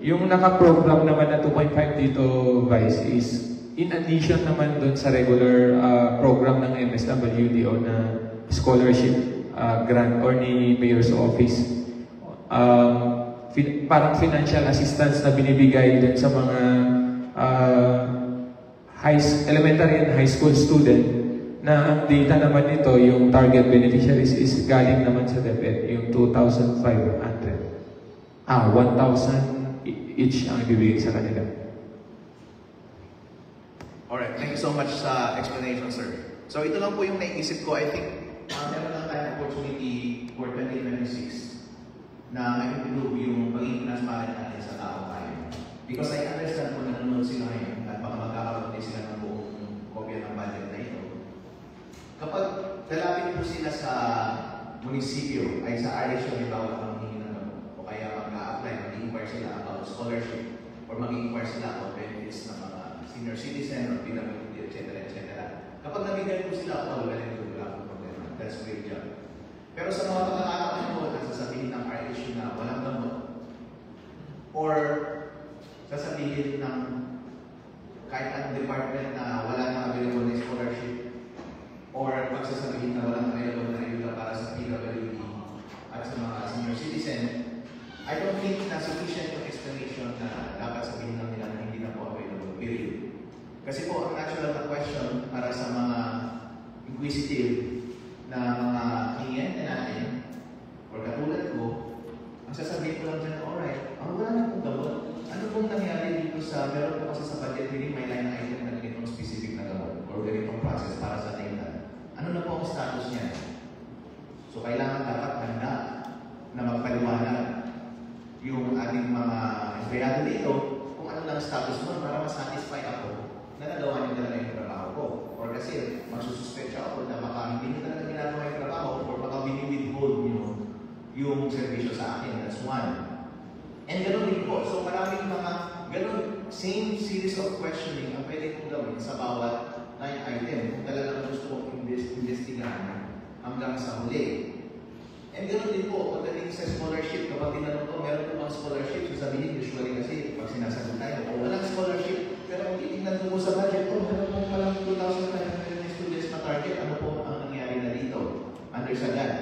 yung naka-program naman na 2.5 dito, Vice, is in addition naman doon sa regular program ng MSWDO na scholarship grant or ni Mayor's Office. Parang financial assistance na binibigay din sa mga elementary and high school student na ang data naman nito, yung target beneficiaries is galing naman sa DepEd, yung 1,000 each ang ibibigay sa kanila. Alright, thank you so much sa explanation, sir. So ito lang po yung naisip ko. I think meron lang tayong opportunity for 2026 na ma-improve yung pagiging transparent natin sa tao tayo. Because I understand kung nanonood sila ngayon at baka magkakaroon din sila ng buong kopya ng budget na ito. Kapag lalapit po sila sa munisipyo, ay sa RSU, may bawal ang hingin ng o kaya mag-a-apply, mag-inquire sila about scholarship or mag-inquire sila about benefits ng mga senior citizen or PWD, etc. etc. Kapag nabigyan po sila, wala pong problema. That's great job. Pero sa mga pagkakataon po, sasabihin ng RSU na walang gamot or sasabihin ng kahit ang department na wala nang available na scholarship or pagsasabihin na walang available na ayuda para sa PWD at sa mga senior citizen, I don't think na sufficient yung explanation na dapat sabihin lang nila na hindi na po available, period. Kasi po, ang natural na question para sa mga inquisitive na mga kliyente natin or katulad ko, ang sasabihin ko lang dyan, alright, wala na pong gamot. Ano pong nangyari dito sa, meron po kasi sa budget meeting, may line item na ganitong specific na gamot or ganitong process para sa dental. Ano na po ang status niya? So, kailangan dapat handa na magpaliwanag yung ating mga empleyado dito kung ano lang status mo para masatisfy ako na nagawa niyo talaga yung trabaho ko. Or kasi magsususpect siya ako na baka hindi niyo talaga ginagawa yung trabaho or baka withhold niyo yung servisyo sa akin. That's one. And ganoon din po. So maraming mga ganoon, same series of questioning ang pwede kong gawin sa bawat line item kung talagang gusto kong investigahan hanggang sa huli. And ganoon din po, pagdating sa scholarship, kapag tinanong ko, meron po bang scholarship? Sasabihin, usually kasi pag sinasagot tayo, walang scholarship. Pero kung titignan mo sa budget, meron po palang 2,500 students na target. Ano po ang nangyari na dito? Under Sagad.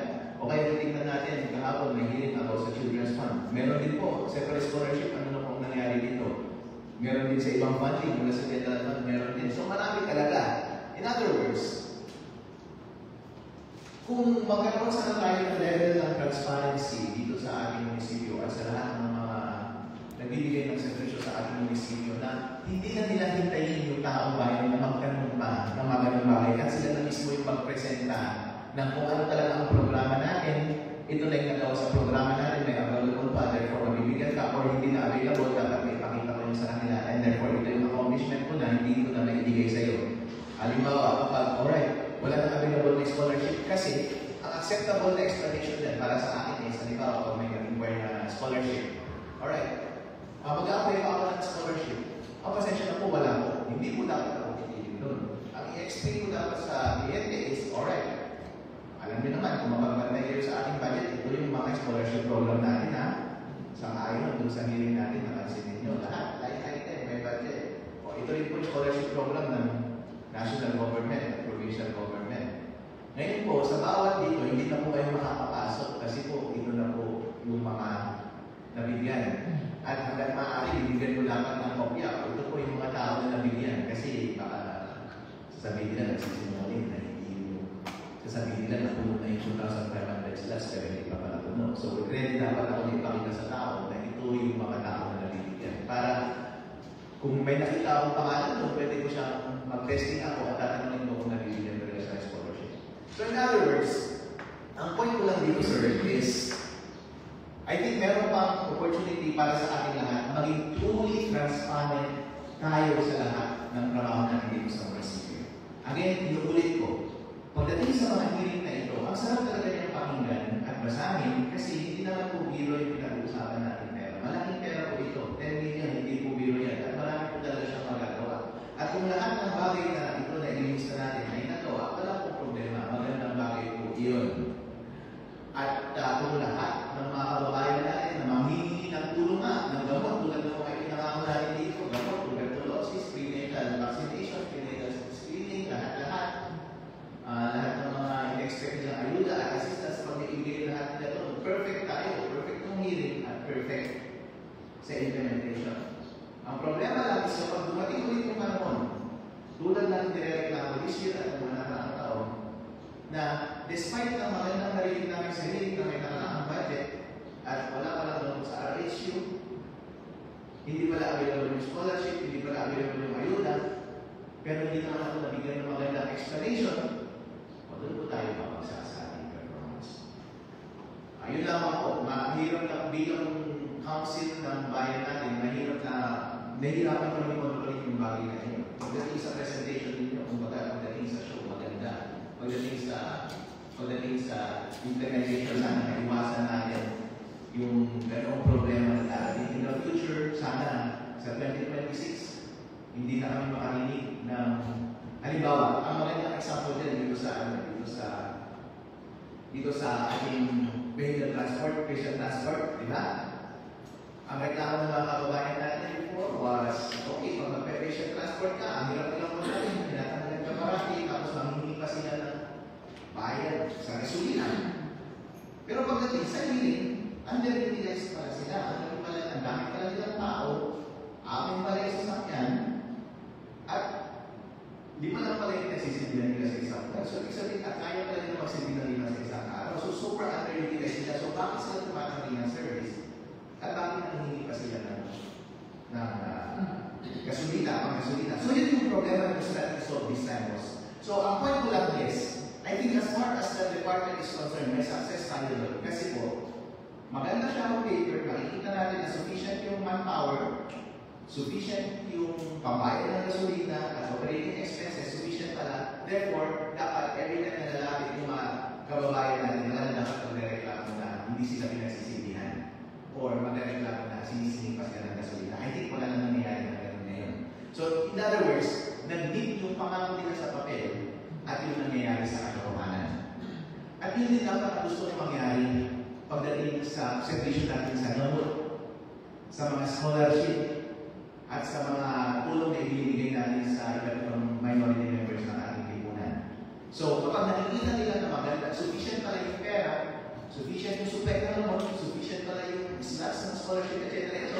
O kaya titignan natin, kahapon may hearing about sa Children's Fund. Meron din po, separate scholarship, ano na po ang nangyari dito? Meron din sa ibang funding, mula sa Dental Fund, meron din. So marami talaga. In other words, kung magkaroon sana tayo ng level ng transparency dito sa ating munisipyo at sa lahat ng mga nagbibigay ng servisyo sa ating munisipyo na hindi na nila hintayin yung taong bayan na magtanong pa ng mga ganung bagay at sila na mismo yung magpresenta ng kung ano talaga ang programa natin, ito na yung nagawa sa programa natin, may available pa, therefore mabibigyan ka or hindi na available, dapat may ipakita ko yun sa kanila and therefore ito yung accomplishment ko na hindi ko na maibigay sa iyo. Halimbawa, kapag, alright, wala na available na scholarship kasi ang acceptable na explanation din para sa akin is, halimbawa, kung may nag-inquire na scholarship, alright, mag-apply pa ako ng scholarship, ang pasensya na po, wala po, hindi po dapat ako titigil doon. Ang i-explain ko dapat sa kliyente is, alright, alam niyo naman, kung mapagpantay kayo sa ating budget, ito yung mga scholarship program natin ha, sang-ayon doon sa hearing natin, napansin ninyo, lahat, item, may budget. O, ito rin po yung scholarship program ng national government at provincial government. Ngayon po, sa bawat dito, hindi na po kayo makakapasok kasi po, ito na po yung mga nabigyan. At hanggang maaari, bibigyan ko dapat ng kopya. Ito po yung mga tao na nabigyan kasi baka sasabihin nila, nagsisinungaling na hindi yung sasabihin nila na puno na yung 2,500 slots pero hindi pa pala puno. So, ready dapat ako ipakita sa tao na ito yung mga tao na nabigyan. Para kung may nakita akong pangalan doon, pwede ko siyang mag-testing ako at tatanungin mo kung nabibigyan talaga sa scholarship. So in other words, ang point ko lang dito, sir, is I think meron pang opportunity para sa ating lahat na maging truly transparent tayo sa lahat ng trabaho natin dito sa munisipyo. Again, inuulit ko, pagdating sa mga hearing na ito, ang sarap talaga niyang pakinggan at basahin kasi hindi naman po biro yung pinag-uusapan natin pera. Malaking pera po ito. 10 million, hindi po biro yan. At marami po talaga siyang magagawa. At kung lahat ng bagay na ito na ililista natin ay nagawa, wala po problema. Magandang bagay po iyon. At kung lahat ng mga kababayan natin na manghihingi ng tulong ng gamot, tulad ng mga pinangako natin dito, gamot, tuberculosis, prenatal vaccination, prenatal screening, lahat-lahat. Lahat ng mga in-expect nilang ayuda at assistance pag naibigay lahat nila ito. Perfect tayo. Perfect ng hearing at perfect sa implementation. Ang problema lang is kapag dumating ulit yung panahon, tulad ng direkta this year at mga nakaraang taon, na despite ng magandang narinig namin sa hearing na may nakaraang budget at wala pa lang doon sa RSU, hindi pala available yung scholarship, hindi pala available yung ayuda, pero hindi naman ako nabigyan ng magandang explanation, o doon po tayo mapagsa sa ating performance. Ayun lang ako, mahirap na bilang council ng bayan natin, nahihirapan ko namin kontrolin yung bagay na yun. Pagdating sa presentation ninyo, kumbaga pagdating sa show, maganda. Pagdating sa implementation, sana naiwasan natin yung ganoong problema na dati. In the future, sana sa 2026, hindi na kami makarinig ng halimbawa, ang magandang example din dito sa ating vehicle transport, patient transport, di ba? Ang reklamo ng mga kababayan natin before was, okay, pag magpe-patient transport ka, ang hirap nilang magkain, tinatanggal ka marami, tapos manghingi pa sila ng bayad sa gasolina. Pero pagdating sa hearing, under-utilized pala sila. Ang dami pala nilang tao, amin pala yung sasakyan, at di pa lang pala yung nagsisilbihan nila sa isang buwan. So, ibig sabihin, at kaya pala nila magsilbihan nila sa isang araw. So, super under-utilized sila. So, bakit sila tumatanggi ng service? At bakit nangingi pa sila ng gasolina, pang-gasolina? So, yun yung problema na gusto natin solve this time, boss. So, ang point ko lang is, I think as far as the department is concerned, may success tayo doon. Kasi po, maganda siya ang paper, makikita natin na sufficient yung manpower, sufficient yung pambayad ng gasolina at operating expenses, sufficient pala. Therefore, dapat every time na lalapit yung mga kababayan natin, wala na dapat magreklamo na hindi sila pinagsisilbihan or magreklamo na sinisingin pa sila ng gasolina. I think wala na nangyayari na gano'n ngayon. So, in other words, nag-deep yung pangako nila sa papel at yung nangyayari sa katotohanan. At yun din dapat ang gusto na mangyari pagdating sa servisyo natin sa gamot, sa mga scholarship, at sa mga tulong na ibinibigay natin sa iba't ibang minority members ng ating lipunan. So, kapag nakikita nila na maganda, sufficient pala yung pera, sufficient yung supek na gamot, sufficient pala yung slots ng scholarship, etc.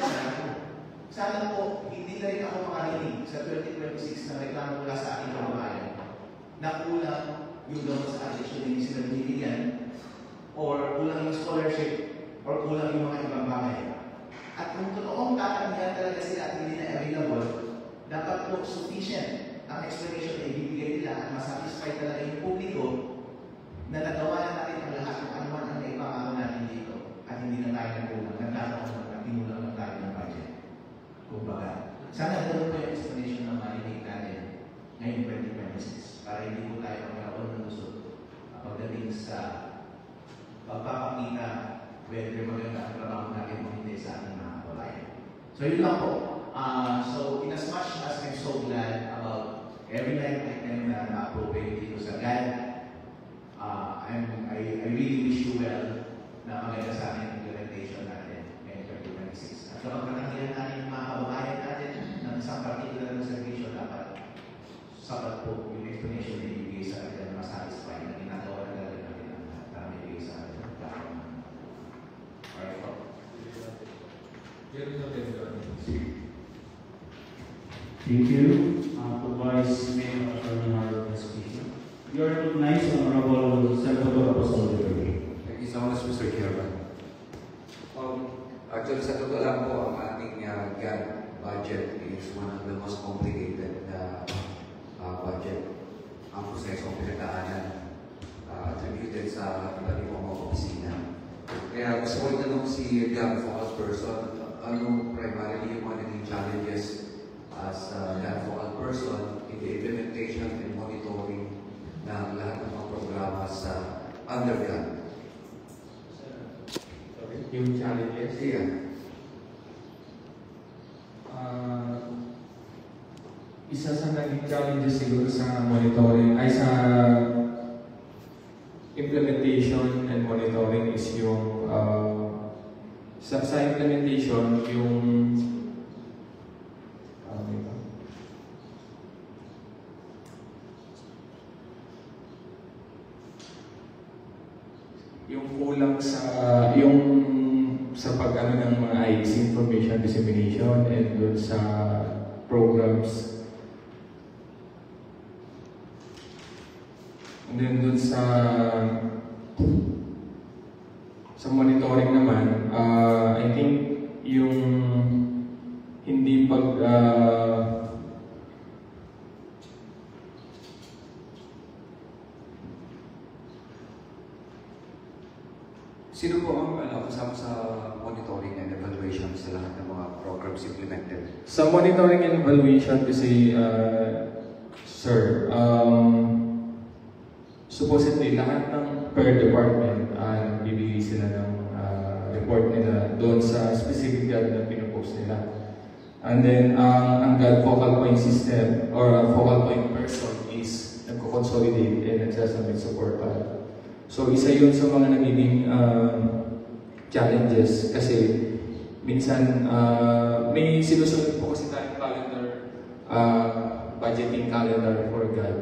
Sana po, hindi na rin ako makarinig sa 2026 na reklamo mula sa ating kababayan na kulang yung gamot sa addiction na yung sila binibigyan, or kulang yung scholarship, or kulang yung mga ibang bagay. At kung totoong tatanggihan talaga sila at hindi na available, dapat po sufficient ang explanation na ibibigay nila at masatisfy talaga yung publiko na nagawa na natin ang lahat ng anuman ang naipangako natin dito at hindi na tayo nagkulang, nagkakaroon at tinulang na tayo ng budget. Kumbaga, sana ganoon po yung explanation na marinig natin ngayong 2026 para hindi po tayo magkaroon ng lusot pagdating sa pagpapakita whether maganda ang trabaho natin o hindi sa ating mga kababayan. So yun lang po. So in as much as I'm so glad about every line item na na-appropriate dito sa GAD, I really wish you well na maganda sa ating implementation natin ngayong 2026. At kapag natanggihan natin yung mga kababayan natin ng isang particular ng servisyo, dapat sapat po yung explanation na ibigay sa atin na masatisfy na ginagawa na natin natin na ibigay sa atin. Alright po. Thank you. To Vice Mayor Attorney Harold Esquito. You are recognized, Honorable Salvador Apostol. Thank you so much, Mr. Chairman. Actually, sa totoo lang po, ang ating GAD budget is one of the most complicated budget. Ang proseso ng pinagdaanan attributed sa iba't ibang mga opisina. Kaya gusto ko itanong si GAD focal person, ano primarily yung mga naging challenges as GAD focal person in the implementation and monitoring ng lahat ng mga programa sa under GAD. Yung challenges? Yeah. Isa sa naging challenges siguro sa monitoring ay sa implementation and monitoring is yung sa implementation yung kulang sa pag-ano ng mga IEC, information dissemination, and dun sa programs. And then dun sa monitoring naman, I think yung Sino po ang kasama sa monitoring and evaluation sa lahat ng mga programs implemented? Sa monitoring and evaluation kasi, sir, supposedly lahat ng per department, bibigay sila ng report nila doon sa specific GAD na pinupost nila. And then, ang GAD focal point system or focal point person is nagko-consolidate and nagsasubmit sa portal. So, isa yun sa mga nagiging challenges kasi minsan may sinusunod po kasi tayong calendar, budgeting calendar for GAD,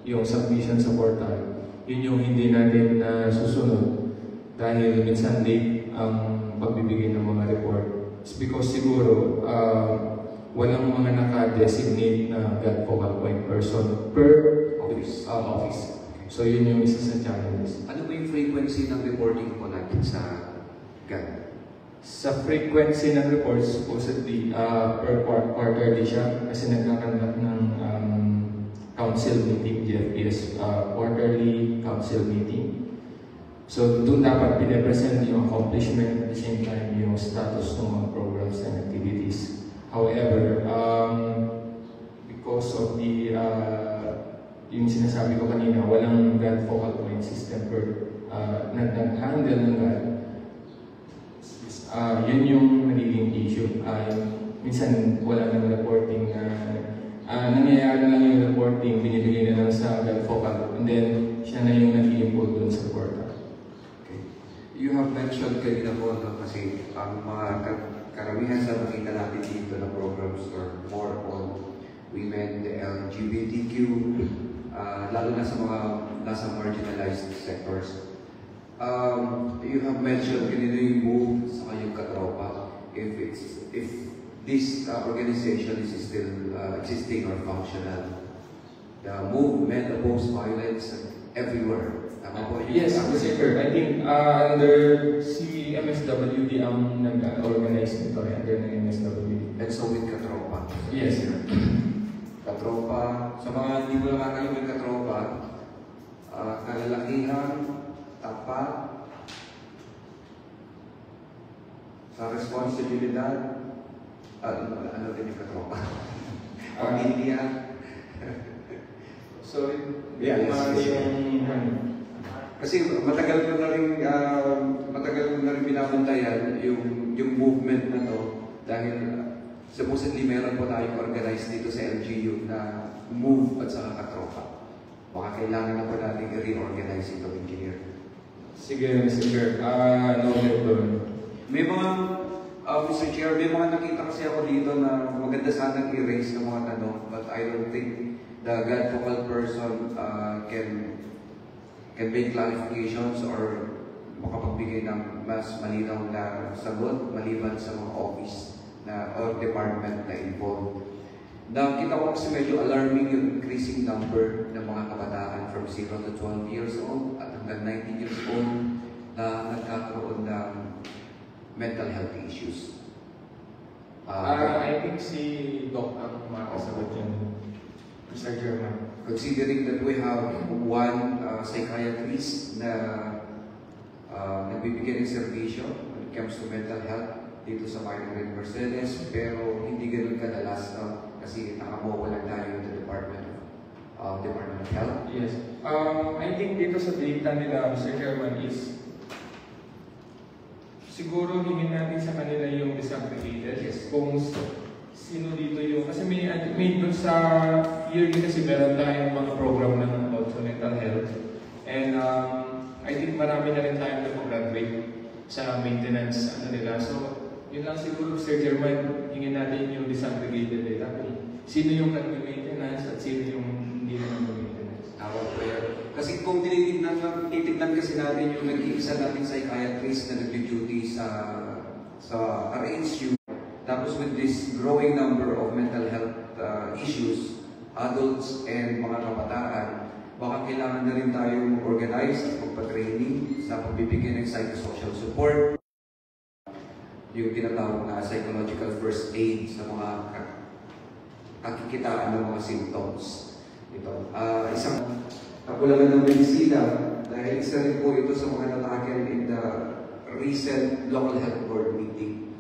yung submission sa portal. Yun yung hindi natin susunod dahil minsan late ang pagbibigay ng mga report. It's because siguro walang mga naka-designate na GAD focal point person per office. So yun yung isa sa challenges. Ano ba yung frequency ng reporting po natin sa GAD? Sa frequency ng reports, supposedly per quarterly siya kasi nagkakandak ng council meeting, GFPS quarterly council meeting. So doon dapat pinapresent yung accomplishment at the same time yung status ng mga programs and activities. However, because of the yung sinasabi ko kanina, walang GAD focal point system per nag-handle ng GAD. Yun yung nagiging issue. Minsan wala nang reporting nangyayari lang yung reporting, binibigay na lang sa GAD focal, and then siya na yung nag-i-input dun sa portal. Okay. You have mentioned kanina po, no, kasi ang mga karamihan sa nakita natin dito na programs are more on women, the LGBTQ, lalo na sa mga nasa marginalized sectors. You have mentioned kanina yung move sa kanyang katropa, if this organization is still existing or functional. The movement opposed violence everywhere. Tama po yun? Yes, sir. I think under CMSWD ang nag-organize nito, under ng MSWD. And so with katropa. Yes, sir. Katropa, sa mga hindi mo nakakayo ng katropa, kalalakihan, tapat, sa responsibilidad, ano din yung katropa? Pamilya. So, Yeah, kasi matagal ko na rin binabantayan yung movement na to dahil supposedly meron po tayong organized dito sa LGU na move at saka katropa. Baka kailangan na po natin i-reorganize ito, engineer. Sige, Mr. Chair. Noted doon. May mga, Mr. Chair, may mga nakita kasi ako dito na maganda sanang i-raise ng mga tanong, but I don't think the GAD focal person can make clarifications or makapagbigay ng mas malinaw na sagot maliban sa mga office na or department na involved. Nakita ko kasi medyo alarming yung increasing number ng mga kabataan from 0 to 12 years old at hanggang 19 years old na nagkakaroon ng mental health issues. I think si Doc ang makasagot yan, Mr. Chairman. Considering that we have one psychiatrist na nagbibigay ng servisyo when it comes to mental health dito sa Bayan ng Mercedes, pero hindi ganun kadalas kasi nakamowalan tayo ng Department of Health. Yes. I think dito sa data nila, Mr. Chairman, is siguro hingin natin sa kanila yung disaggregated. Yes. Kung sino dito yung, kasi may dun sa yearly kasi meron tayong mga program ng about sa mental health. And I think marami na rin tayong nag-graduate sa maintenance nila. So, yun lang siguro, Mr. Chairman, hingin natin yung disaggregated data kung sino yung nag-maintenance at sino yung hindi na nag-maintenance. Tawag po yan. Kasi kung titignan kasi natin yung nag-iisa natin psychiatrist na nag-duty sa RHU, tapos with this growing number of mental health issues, adults and mga kabataan, baka kailangan na rin tayong organize at magpa-training sa pagbibigay ng psychosocial support. yung tinatawag na psychological first aid sa mga kakikitaan ng mga symptoms. Ito, isang kakulangan ng medisina dahil isa rin po ito sa mga nataken in the recent local health board meeting.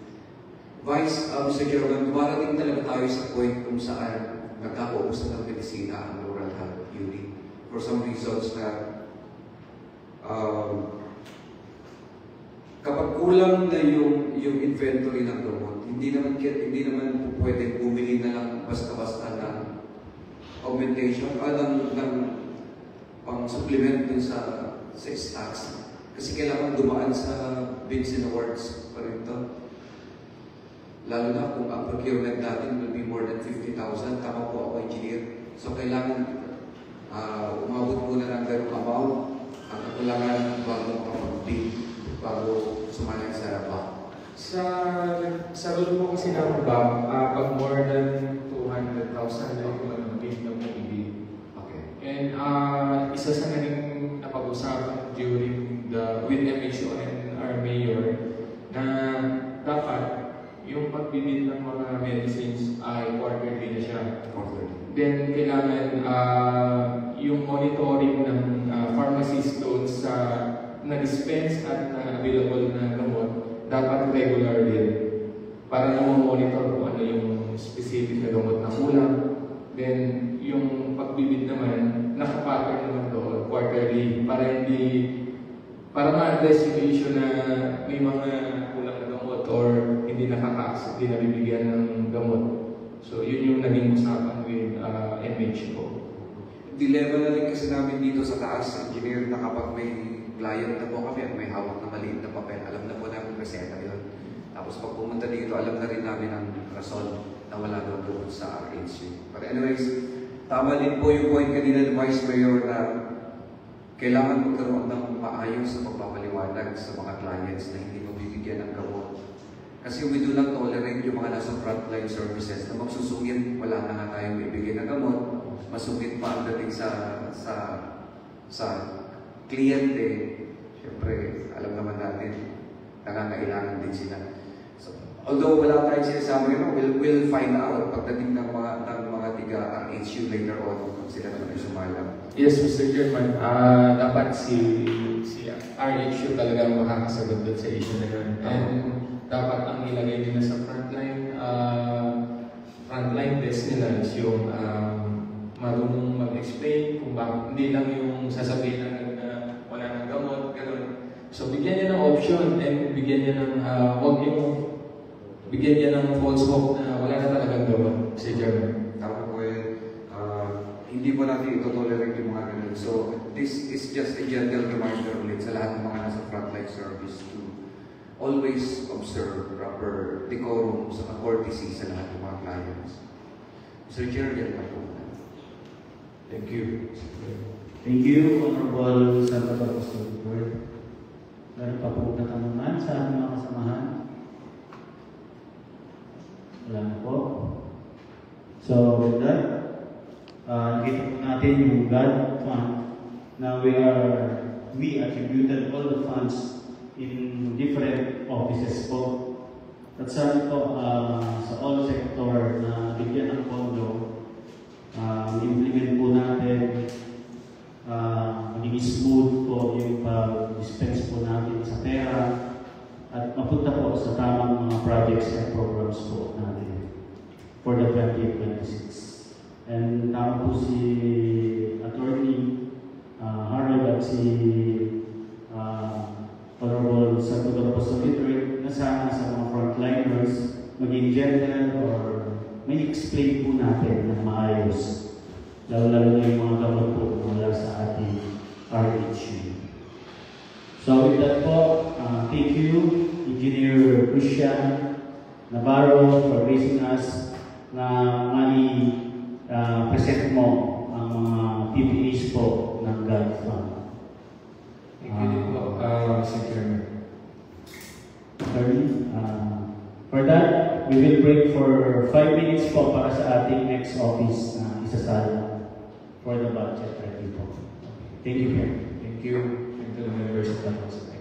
Mr. Chairman, dumarating talaga tayo sa point kung saan nagkakaubusan ng medisina ang rural health unit. For some reasons na kapag kulang na yung inventory ng gamot, hindi naman pwedeng bumili na lang basta-basta ng augmentation ng pang-supplement dun sa stocks. Kasi kailangan dumaan sa bids and awards pa rin ito. Lalo na kung ang procurement natin will be more than 50,000, tama po ako, engineer. So kailangan umabot muna ng ganung amount ang kakulangan bago makapag-bid, bago sumali sa BAC. Sa rule po kasi ng BAC, pag more than 200,000 na yung bid na po i-bid. Okay. And isa sa naging napag-usapan during with MHO and our mayor na dapat yung pagbibid ng mga medicines ay quarterly na siya. Then, kailangan yung monitoring ng pharmacies doon sa na-dispense at na-available na gamot, dapat regular din. Para na monitor kung ano yung specific na gamot na kulang. Then, yung pagbibid naman, nakapattern naman doon, quarterly, para ma-address yung issue na may mga kulang na gamot or hindi nakaka-access, hindi nabibigyan ng gamot. So, yun yung naging usapan with MHO. Dilemma na rin kasi namin dito sa taas, engineer, na kapag may client na po kami at may hawak na maliit na papel, alam na po namin reseta yun. Tapos pag pumunta dito, alam na rin namin ang rason na wala doon sa RHU. But anyways, tama din po yung point kanina ng Vice Mayor na kailangan magkaroon ng maayos na pagpapaliwanag sa mga clients na hindi mabibigyan ng gamot. Kasi we do not tolerate yung mga nasa frontline services na magsusungit, wala na nga tayong ibigay ng gamot, masungit pa ang dating sa kliyente. Siyempre, alam naman natin, nangangailangan din sila. So, although wala tayong sinasabi, we'll find out pagdating ng mga tiga-RHU later on kung sila naman ay sumalang. Yes, Mr. Chairman. Dapat si RHU talagang makakasagot doon sa issue na yun. And dapat ang ilagay nila sa frontline desk nila is yung marunong mag-explain kung bakit hindi lang yung sasabihin na wala nang gamot, gano'n. So bigyan niya ng option and bigyan niya ng bigyan niya ng false hope na wala na talagang gamot si Chairman. Tama po hindi po natin ito-tolerate yung mga ganun. So, this is just a gentle reminder ulit sa lahat ng mga nasa frontline service to always observe proper decorum sa courtesy sa lahat ng mga clients. Mr. Chair, yan pa po. Thank you. Thank you, Honorable Salvador Pastor. Meron pa po katanungan sa ating mga kasamahan? Wala na po. So, with that, nakita po natin yung God Fund na we attributed all the funds in different offices po. At sa ito, sa all sector na bigyan ng pondo, implement po natin, maging smooth po yung pag-dispense po natin sa pera at mapunta po sa tamang mga projects and programs po natin for the 2026. And tama po si Attorney Harold at si Honorable Salvador Apostolito na sana sa mga frontliners maging gentle or may explain po natin na maayos. Lalo-lalo na yung mga gamot po mula sa ating RHU. So with that po, thank you, Engineer Christian Navarro, for raising us na present mo ang mga PPAs po ng God Fund. Thank you din po, Mr. Chairman. For that, we will break for 5 minutes po para sa ating next office na isasala for the budget review po. Thank you. Thank you. Thank you to the members of the House.